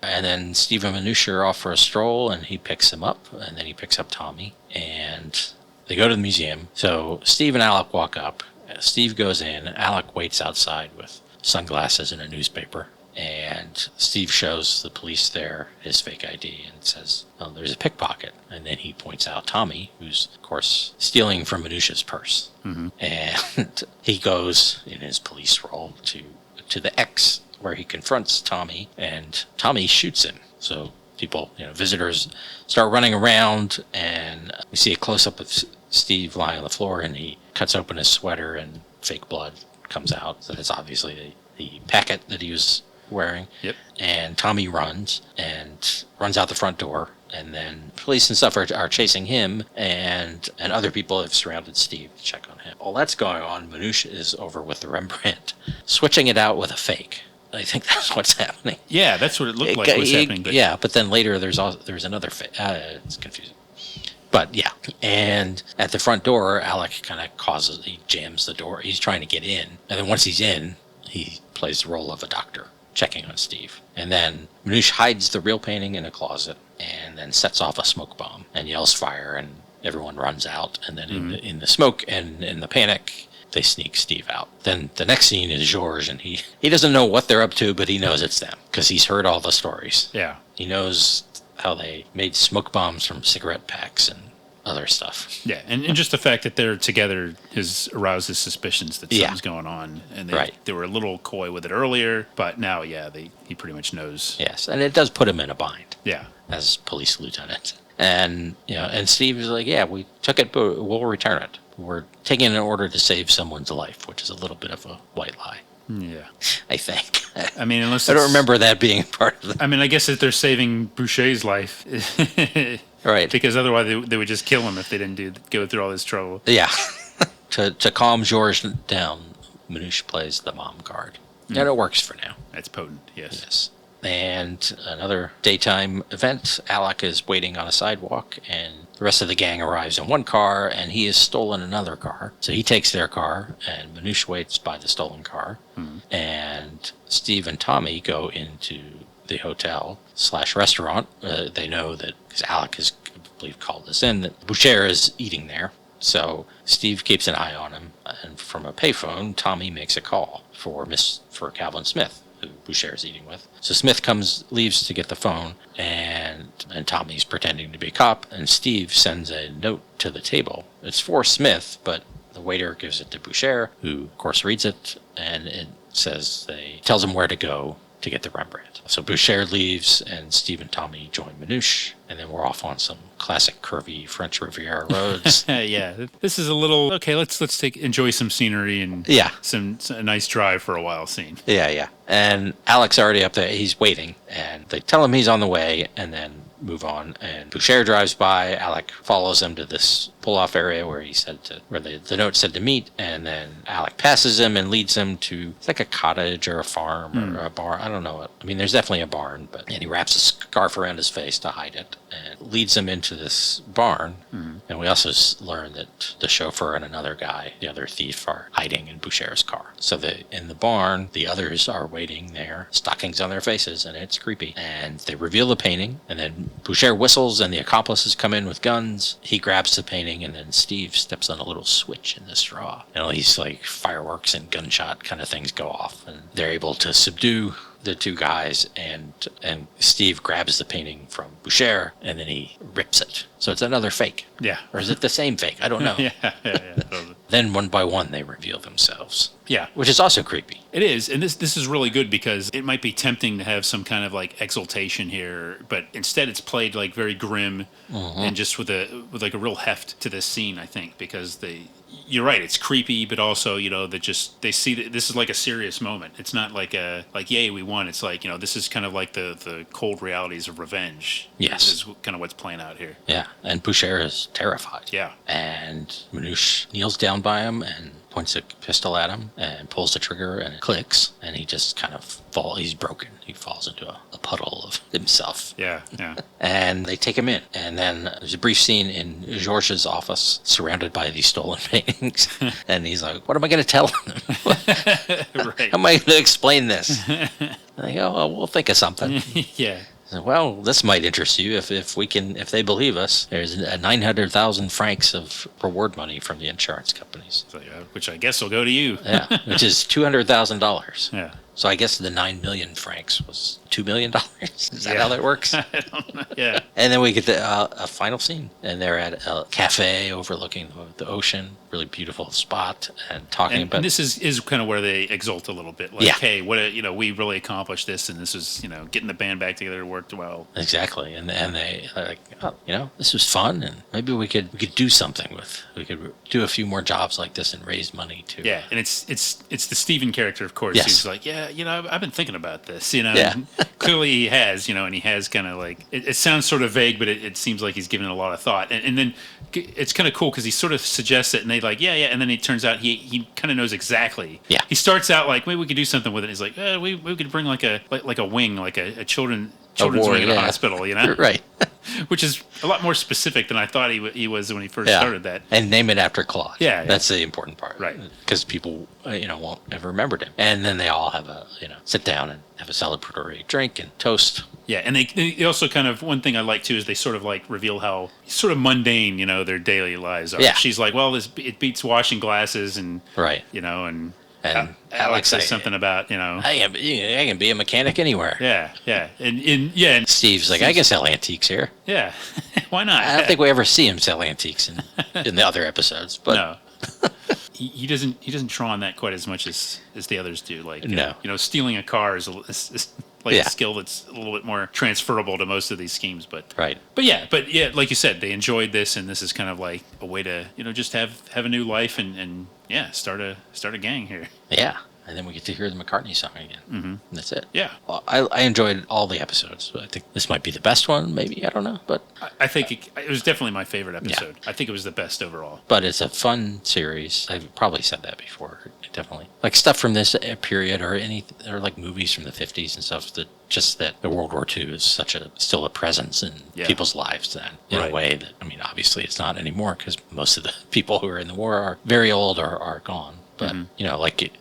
And then Steve and Manouche are off for a stroll, and he picks him up, and then he picks up Tommy, and they go to the museum. So Steve and Alec walk up. Steve goes in. Alec waits outside with sunglasses and a newspaper. And Steve shows the police there his fake ID and says, there's a pickpocket. And then he points out Tommy, who's, of course, stealing from Manouche's purse. Mm-hmm. And he goes, in his police role, to the X, where he confronts Tommy, and Tommy shoots him. So people, visitors start running around, and we see a close-up of Steve lying on the floor, and he cuts open his sweater, and fake blood comes out. So that's obviously the packet that he was wearing. Yep. And Tommy runs out the front door, and then police and stuff are chasing him, and other people have surrounded Steve to check on him. While that's going on, Manouche is over with the Rembrandt, switching it out with a fake. I think that's what's happening. Yeah, that's what it looked like was happening. But yeah, but then later there's another fake. It's confusing. But yeah, and at the front door, Alec he jams the door. He's trying to get in, and then once he's in, he plays the role of a doctor, checking on Steve. And then Manouche hides the real painting in a closet and then sets off a smoke bomb and yells fire, and everyone runs out. And then in the smoke and in the panic, they sneak Steve out. Then the next scene is George, and he doesn't know what they're up to, but he knows it's them because he's heard all the stories. Yeah. He knows how they made smoke bombs from cigarette packs and other stuff. Yeah, and just the fact that they're together has aroused his suspicions that something's going on. And they were a little coy with it earlier, but now, he pretty much knows. Yes, and it does put him in a bind. Yeah. As police lieutenant. And, and Steve is like, yeah, we took it, but we'll return it. We're taking it in order to save someone's life, which is a little bit of a white lie. Yeah. I think. I mean, unless I don't remember that being part of it. I mean, I guess if they're saving Boucher's life. Right. Because otherwise they would just kill him if they didn't go through all this trouble. Yeah. To calm George down, Manouche plays the mom card. And it works for now. That's potent, yes. Yes. And another daytime event, Alec is waiting on a sidewalk, and the rest of the gang arrives in one car, and he has stolen another car. So he takes their car, and Manouche waits by the stolen car. And Steve and Tommy go into the hotel/restaurant. They know that, because Alec has, I believe, called this in, that Boucher is eating there. So Steve keeps an eye on him, and from a payphone, Tommy makes a call for Calvin Smith, who Boucher's eating with. So Smith leaves to get the phone, and Tommy's pretending to be a cop, and Steve sends a note to the table. It's for Smith, but the waiter gives it to Boucher, who of course reads it, and it tells him where to go to get the Rembrandt. So Boucher leaves, and Steve and Tommy join Manouche, and then we're off on some classic curvy French Riviera roads. Yeah, this is a little okay. Let's enjoy some scenery and a nice drive for a while scene. Yeah. And Alec's already up there. He's waiting, and they tell him he's on the way, and then move on. And Boucher drives by. Alec follows him to this pull-off area where the note said to meet, and then Alec passes him and leads him to it's like a cottage or a farm or a barn. I don't know. I mean, there's definitely a barn, and he wraps a scarf around his face to hide it and leads him into this barn. And we also learn that the chauffeur and another guy, the other thief, are hiding in Boucher's car. So in the barn, the others are waiting there, stockings on their faces, and it's creepy. And they reveal the painting, and then Boucher whistles, and the accomplices come in with guns. He grabs the painting, and then Steve steps on a little switch in the straw. And all these like fireworks and gunshot kind of things go off, and they're able to subdue the two guys, and Steve grabs the painting from Boucher, and then he rips it. So it's another fake. Yeah. Or is it the same fake? I don't know. Yeah. Then one by one they reveal themselves. Yeah. Which is also creepy. It is, and this is really good because it might be tempting to have some kind of like exultation here, but instead it's played like very grim and just with like a real heft to this scene, I think, because you're right, it's creepy, but also, they see that this is like a serious moment. It's not like yay, we won. It's like, this is kind of like the cold realities of revenge. Yes. This is kind of what's playing out here. Yeah, and Boucher is terrified. Yeah. And Manouche kneels down by him and points a pistol at him and pulls the trigger, and it clicks, and he just kind of falls. He's broken. He falls into a puddle of himself. Yeah. And they take him in, and then there's a brief scene in Georges' office surrounded by these stolen paintings, and he's like, what am I going to tell them? Right. How am I going to explain this? And they go, oh, we'll think of something. Yeah. Well, this might interest you if they believe us. There's 900,000 francs of reward money from the insurance companies. So, which I guess will go to you. Yeah, which is $200,000. Yeah. So I guess the 9 million francs was $2 million. Is that how that works? I don't know. Yeah. And then we get a final scene, and they're at a cafe overlooking the ocean, really beautiful spot, and talking about. And this is kind of where they exult a little bit, like, hey, we really accomplished this, and this was getting the band back together worked well. Exactly, and they are like, this was fun, and maybe we could do something we could do a few more jobs like this and raise money too. Yeah, and it's the Steven character, of course. Yes. He's like, I've been thinking about this, Yeah. Clearly he has, and he has kind of like, it sounds sort of vague, but it seems like he's given it a lot of thought. And then it's kind of cool because he sort of suggests it, and they like, yeah, and then it turns out he kind of knows exactly. Yeah. He starts out like, maybe we could do something with it. He's like, we could bring like a wing, like a children's wing in a hospital, Right. Which is a lot more specific than I thought he was when he first started that. And name it after Claude. Yeah. That's the important part. Right. Because people, won't ever remember him. And then they all have sit down and have a celebratory drink and toast. Yeah, and they also kind of, one thing I like too is they sort of like reveal how sort of mundane, their daily lives are. Yeah. She's like, well, it beats washing glasses, and right, and Alex says something about, I can be a mechanic anywhere. Yeah, and Steve's like, I can sell antiques here. Yeah, why not? I don't think we ever see him sell antiques in the other episodes, but no. He doesn't draw on that quite as much as the others do. Like, no. Stealing a car is a skill that's a little bit more transferable to most of these schemes. But right. But yeah, like you said, they enjoyed this, and this is kind of like a way to just have a new life and start a gang here. Yeah. And then we get to hear the McCartney song again. Mm-hmm. And that's it. Yeah. Well, I enjoyed all the episodes. I think this might be the best one, maybe. I don't know. But I think it was definitely my favorite episode. Yeah. I think it was the best overall. But it's a fun series. I've probably said that before. Definitely. Like stuff from this period or like movies from the 50s and stuff that the World War II is still a presence in people's lives then in a way that, obviously it's not anymore because most of the people who are in the war are very old or are gone. But, like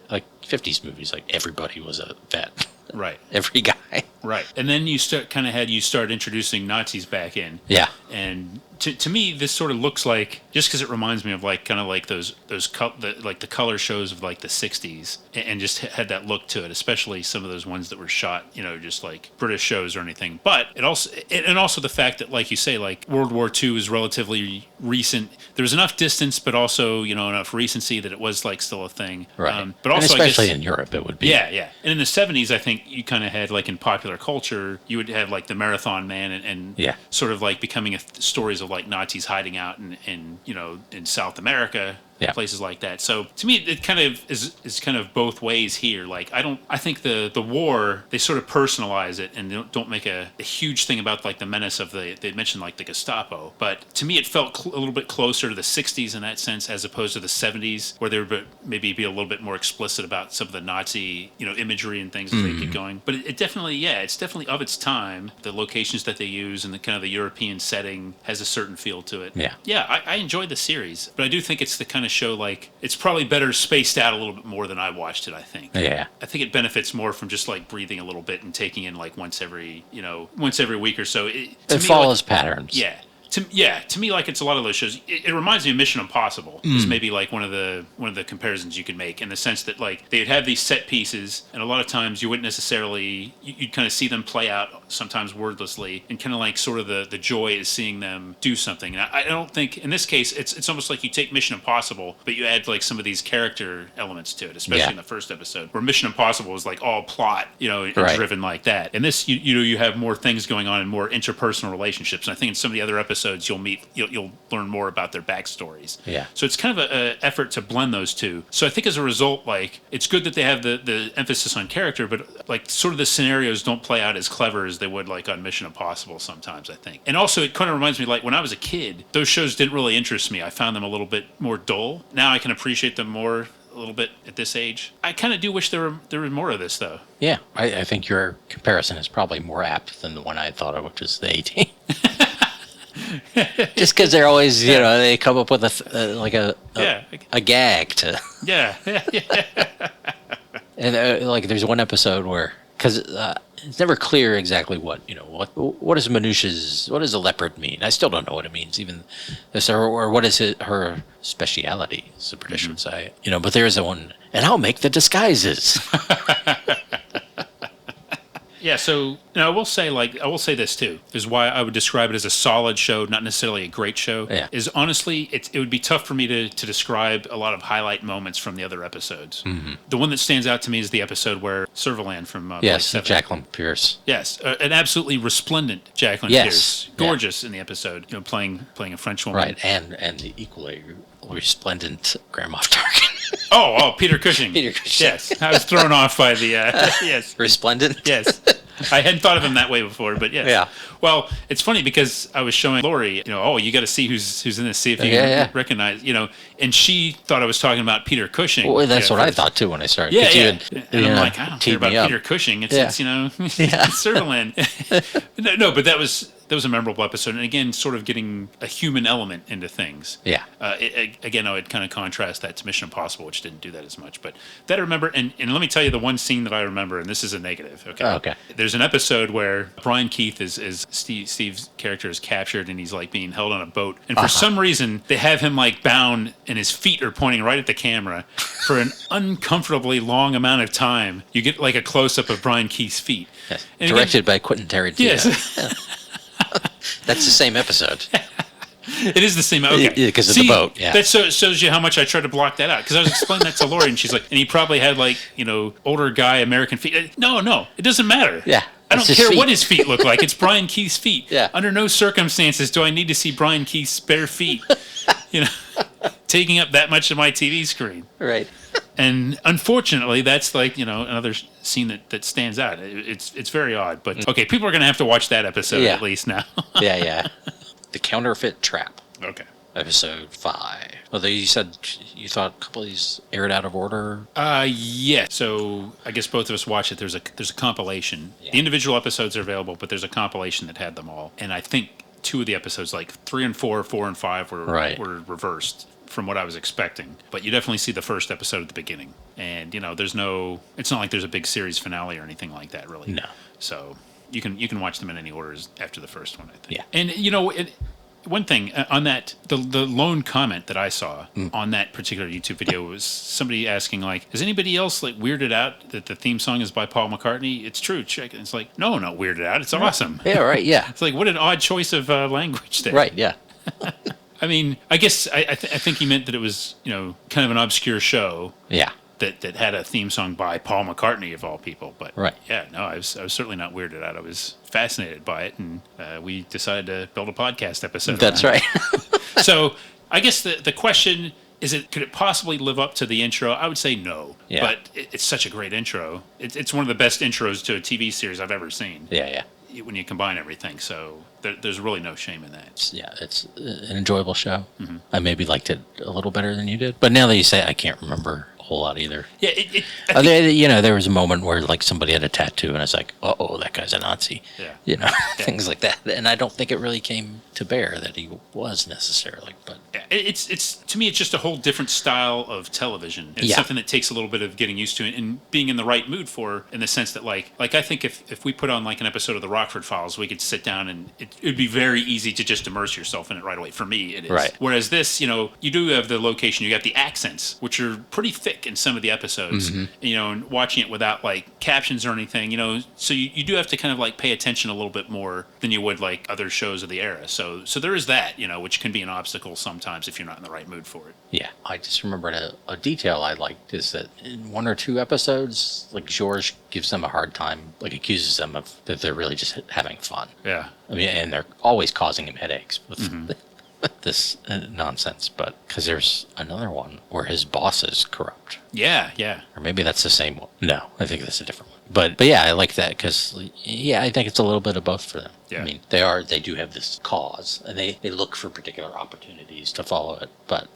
50s movies, like everybody was a vet. Right. Every guy. Right. And then you start introducing Nazis back in. Yeah. And to me, this sort of looks like, just because it reminds me of like kind of like the color shows of like the 60s, and just had that look to it, especially some of those ones that were shot, just like British shows or anything. But it also the fact that, like you say, like World War II is relatively recent. There was enough distance, but also, enough recency that it was like still a thing. Right. But also, and especially in Europe, it would be. Yeah, yeah. And in the 70s, I think you kind of had like in popular culture, you would have like the Marathon Man and sort of like becoming stories of like Nazis hiding out in South America. Yeah. Places like that. So to me, it kind of is kind of both ways here. Like I think the war, they sort of personalize it and don't make a huge thing about like the menace of they mentioned like the Gestapo. But to me, it felt a little bit closer to the 60s in that sense, as opposed to the 70s, where they would maybe be a little bit more explicit about some of the Nazi imagery and things as they get going. But it's definitely of its time. The locations that they use and the kind of the European setting has a certain feel to it. Yeah. I enjoyed the series, but I do think it's the kind of show, like, it's probably better spaced out a little bit more than I watched it, I think. Yeah. I think it benefits more from just like breathing a little bit and taking in like once every week or so. It follows patterns. Yeah. To me, like, it's a lot of those shows. It reminds me of Mission Impossible. Is maybe like one of the comparisons you could make, in the sense that like they'd have these set pieces, and a lot of times you wouldn't necessarily you'd kind of see them play out sometimes wordlessly, and kind of like sort of the joy is seeing them do something. And I don't think in this case it's almost like you take Mission Impossible, but you add like some of these character elements to it, especially in the first episode, where Mission Impossible is like all plot, and driven like that. And this you have more things going on and more interpersonal relationships. And I think in some of the other episodes you'll learn more about their backstories. Yeah. So it's kind of an effort to blend those two. So I think as a result, like, it's good that they have the emphasis on character, but like sort of the scenarios don't play out as clever as they would like on Mission Impossible sometimes, I think. And also it kind of reminds me, like, when I was a kid, those shows didn't really interest me. I found them a little bit more dull. Now I can appreciate them more a little bit at this age. I kind of do wish there were more of this, though. Yeah, I think your comparison is probably more apt than the one I thought of, which was the 18. Just because they're always, they come up with a gag to. Yeah. And like, there's one episode where, because it's never clear exactly what does Manouche's, what does a leopard mean? I still don't know what it means, even this, or what is her speciality, as the British would say. But there is a one, and I'll make the disguises. Yeah, so I will say this too, is why I would describe it as a solid show, not necessarily a great show. Yeah. Is honestly, it would be tough for me to describe a lot of highlight moments from the other episodes. Mm-hmm. The one that stands out to me is the episode where Servalan from Jacqueline Pierce. Yes, an absolutely resplendent Jacqueline Pierce, gorgeous in the episode, playing a French woman, right, and the equally resplendent Grand Moff Tarkin. Oh, Peter Cushing. Yes, I was thrown off by the yes. Resplendent. Yes, I hadn't thought of him that way before, but yes. Yeah. Well, it's funny because I was showing Lori, you got to see who's in this, see if you can recognize, and she thought I was talking about Peter Cushing. Well, that's what I thought too when I started. Yeah. And I'm like, I don't care about Peter Cushing. It's it's Servalan. No, but that was a memorable episode, and again, sort of getting a human element into things. Yeah. Again, I would kind of contrast that to Mission Impossible, which didn't do that as much. But that I remember, and let me tell you the one scene that I remember, and this is a negative. Okay. Oh, okay. There's an episode where Brian Keith is Steve's character is captured, and he's like being held on a boat, and for some reason they have him like bound, and his feet are pointing right at the camera for an uncomfortably long amount of time. You get like a close up of Brian Keith's feet. Yes. Directed by Quentin Tarantino. Yes. That's the same episode. It is the same. Okay, because of the boat. Yeah, that shows you how much I tried to block that out. Because I was explaining that to Lori, and she's like, and he probably had like older guy American feet. No, it doesn't matter. Yeah, I don't care what his feet look like. It's Brian Keith's feet. Yeah. Under no circumstances do I need to see Brian Keith's bare feet. Taking up that much of my TV screen. Right. And unfortunately, that's like another scene that stands out. It's very odd, but okay, people are going to have to watch that episode at least now. Yeah. The Counterfeit Trap. Okay. Episode 5. Although you said you thought a couple of these aired out of order. Yeah. So I guess both of us watched it. There's a compilation. Yeah. The individual episodes are available, but there's a compilation that had them all. And I think 2 of the episodes, like 3 and 4, 4 and 5, were reversed. from what I was expecting. But you definitely see the first episode at the beginning. And, you know, it's not like there's a big series finale or anything like that, really. No. So you can watch them in any orders after the first one, I think. Yeah. And, you know, one thing on that, the lone comment that I saw on that particular YouTube video was somebody asking, like, is anybody else like weirded out that the theme song is by Paul McCartney? It's true. Check it. It's like, no, not weirded out. It's awesome. Yeah, right. Yeah. It's like, what an odd choice of language there. Right. Yeah. I mean, I guess I think he meant that it was, you know, kind of an obscure show. Yeah. That had a theme song by Paul McCartney, of all people. But right. Yeah, no, I was certainly not weirded out. I was fascinated by it, and we decided to build a podcast episode. That's right. So I guess the question is, could it possibly live up to the intro? I would say no. Yeah. But it's such a great intro. It's one of the best intros to a TV series I've ever seen. Yeah. When you combine everything, so there's really no shame in that. It's an enjoyable show. Mm-hmm. I maybe liked it a little better than you did, but now that you say it, I can't remember a whole lot either. Yeah, there was a moment where like somebody had a tattoo, and I was like, "Oh, that guy's a Nazi." Yeah, things like that. And I don't think it really came to bear that he was necessarily. But it's to me, it's just a whole different style of television. It's something that takes a little bit of getting used to and being in the right mood for. In the sense that, like I think if we put on like an episode of the Rockford Files, we could sit down and it'd be very easy to just immerse yourself in it right away. For me, it is. Right. Whereas this, you know, you do have the location, you got the accents, which are pretty thick in some of the episodes. Mm-hmm. You know, and watching it without like captions or anything, you know, so you do have to kind of like pay attention a little bit more than you would like other shows of the era. So there is that, you know, which can be an obstacle sometimes if you're not in the right mood for it. Yeah, I just remembered a detail I liked is that in one or two episodes, like George gives them a hard time, like accuses them of that they're really just having fun. Yeah. I mean, and they're always causing him headaches with this nonsense. But because there's another one where his boss is corrupt. Yeah. Or maybe that's the same one. No, I think that's a different one. But yeah, I like that because I think it's a little bit of both for them. Yeah. I mean, they do have this cause, and they look for particular opportunities to follow it,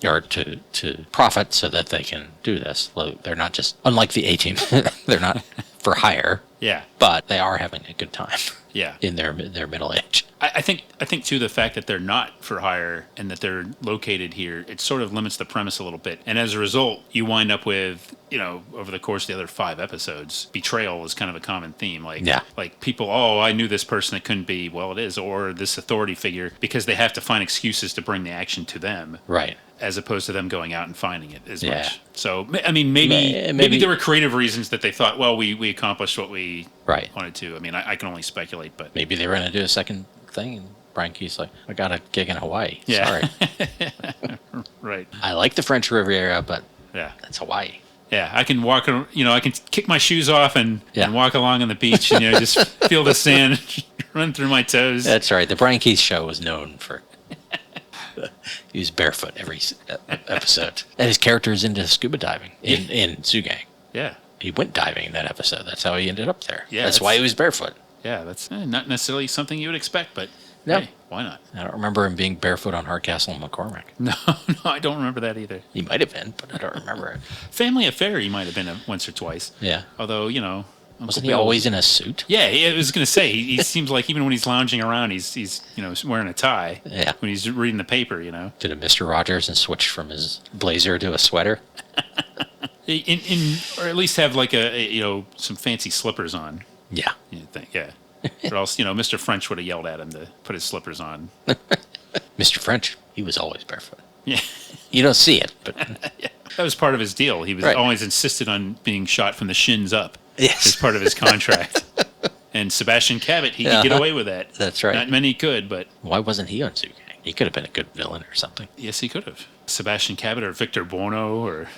or to profit so that they can do this. They're not just unlike the A-Team. They're not for hire. Yeah. But they are having a good time. Yeah. In their middle age. I think too, the fact that they're not for hire and that they're located here, it sort of limits the premise a little bit. And as a result, you wind up with, you know, over the course of the other 5 episodes, betrayal is kind of a common theme. Like people, I knew this person that couldn't be. Well, it is. Or this authority figure, because they have to find excuses to bring the action to them. Right. As opposed to them going out and finding it as much. So, I mean, maybe there were creative reasons that they thought, well, we accomplished what we wanted to. I mean, I can only speculate, but maybe they were going to do a second thing, and Brian Keith's like, I got a gig in Hawaii. Yeah. Sorry. Right. I like the French Riviera, but that's Hawaii. Yeah, I can walk, you know, I can kick my shoes off and walk along on the beach and, you know, just feel the sand run through my toes. That's right. The Brian Keith show was known for he was barefoot every episode. And his character is into scuba diving in Sugang. Yeah. He went diving in that episode. That's how he ended up there. Yeah, that's why he was barefoot. Yeah, that's not necessarily something you would expect, but hey, why not? I don't remember him being barefoot on Hardcastle and McCormick. No, I don't remember that either. He might have been, but I don't remember it. Family Affair, he might have been once or twice. Yeah. Although, you know... Wasn't he always in a suit? Yeah, I was going to say, he seems like even when he's lounging around, he's you know, wearing a tie. Yeah. When he's reading the paper, you know. Did a Mr. Rogers and switch from his blazer to a sweater? Or at least have like you know, some fancy slippers on. Yeah. You think, yeah. Or else, you know, Mr. French would have yelled at him to put his slippers on. Mr. French, he was always barefoot. Yeah. You don't see it, but... Yeah. That was part of his deal. He was always insisted on being shot from the shins up. Yes. As part of his contract. And Sebastian Cabot, he could get away with that. That's right. Not many could, but... Why wasn't he on Sugang? He could have been a good villain or something. Yes, he could have. Sebastian Cabot or Victor Buono or...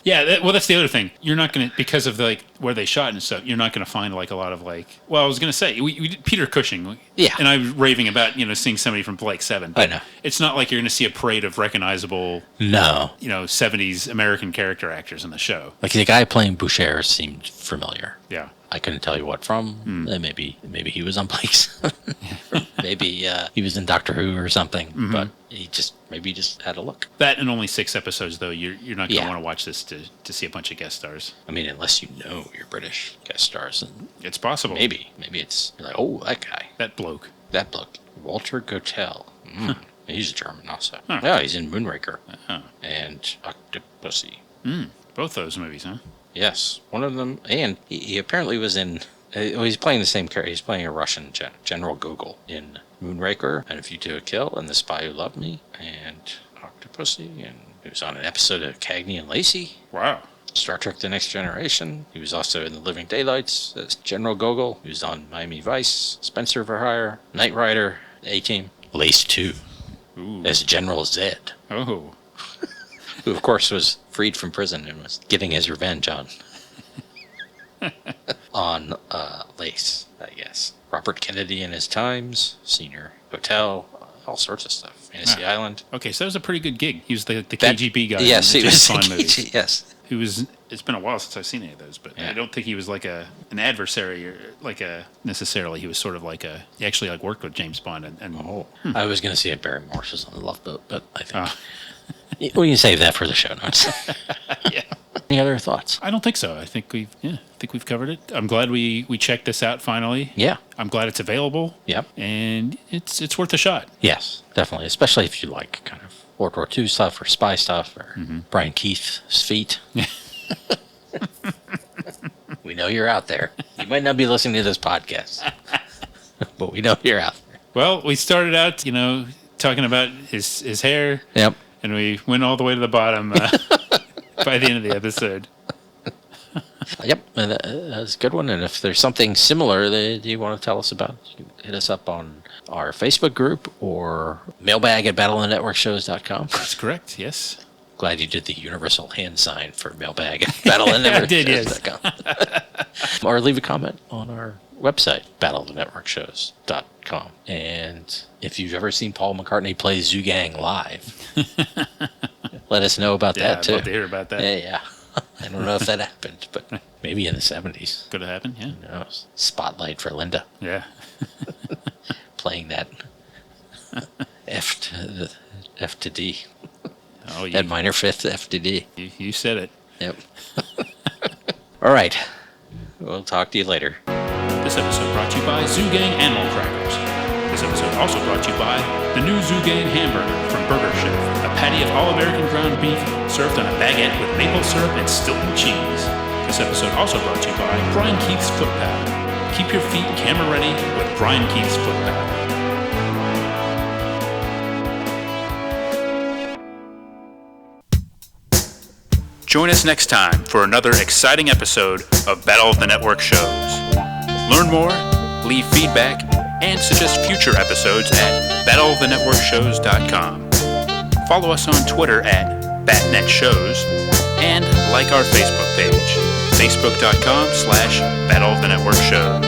Yeah, well, that's the other thing. You're not going to, because of like where they shot and stuff, you're not going to find like a lot of like, well, I was going to say, we did Peter Cushing. Yeah. And I was raving about, you know, seeing somebody from Blake 7. I know. It's not like you're going to see a parade of recognizable, you know, 70s American character actors in the show. Like the guy playing Boucher seemed familiar. Yeah. I couldn't tell you what from. Maybe he was on Blake's. Maybe he was in Doctor Who or something. Mm-hmm. But he just had a look. That and only 6 episodes though. You're not going to want to watch this to see a bunch of guest stars. I mean, unless you know your British guest stars, and it's possible. Maybe it's you're like, oh, that guy, that bloke, Walter Gotell. He's German also. Huh. Yeah, he's in Moonraker and Octopussy. Both those movies, huh? Yes, one of them, and he apparently was in. He's playing the same character. He's playing a Russian General Gogol in Moonraker, and If You Do a Kill, and The Spy Who Loved Me, and Octopussy, and he was on an episode of Cagney and Lacey. Wow. Star Trek The Next Generation. He was also in The Living Daylights as General Gogol. He was on Miami Vice, Spencer for Hire, Knight Rider, A-Team, Lace 2, as General Zed. Oh. Who, of course, was freed from prison and was getting his revenge on Lace, I guess. Robert Kennedy and His Times, Senior Hotel, all sorts of stuff. Fantasy Island. Okay, so that was a pretty good gig. He was the KGB guy. Yes, in he was James Bond movies. Yes. He was. It's been a while since I've seen any of those, but I don't think he was like an adversary or necessarily. He was sort of he actually worked with James Bond. I was going to say Barry Morse was on the Love Boat, but I think we can save that for the show notes. Yeah. Any other thoughts? I don't think so. I think we've covered it. I'm glad we checked this out finally. Yeah. I'm glad it's available. Yep. And it's worth a shot. Yes, definitely. Especially if you like kind of World War II stuff or spy stuff or Brian Keith's feet. We know you're out there. You might not be listening to this podcast, but we know you're out there. Well, we started out, talking about his hair. Yep. And we went all the way to the bottom by the end of the episode. Yep, and that was a good one. And if there's something similar that you want to tell us about, you can hit us up on our Facebook group or mailbag@battleofnetworkshows.com. That's correct, yes. Glad you did the universal hand sign for mailbag@battleofnetworkshows.com. Or leave a comment on our website, battleofnetworkshows.com. And if you've ever seen Paul McCartney play Zoo Gang live, let us know about that too. I'd love to hear about that. Yeah. I don't know if that happened, but maybe in the 70s. Could have happened, yeah. Who knows? Spotlight for Linda. Yeah. Playing that F to D. Oh, that minor fifth F to D. You said it. Yep. All right. We'll talk to you later. This episode brought to you by Zoo Gang Animal Crackers. This episode also brought to you by the new Zoo Gang Hamburger from Burger Chef, a patty of all-American ground beef served on a baguette with maple syrup and Stilton cheese. This episode also brought to you by Brian Keith's Foot Pad. Keep your feet camera ready with Brian Keith's Foot Pad. Join us next time for another exciting episode of Battle of the Network Shows. Learn more, leave feedback, and suggest future episodes at battleofthenetworkshows.com. Follow us on Twitter at BatNetShows and like our Facebook page, facebook.com/Battle of the Network Shows.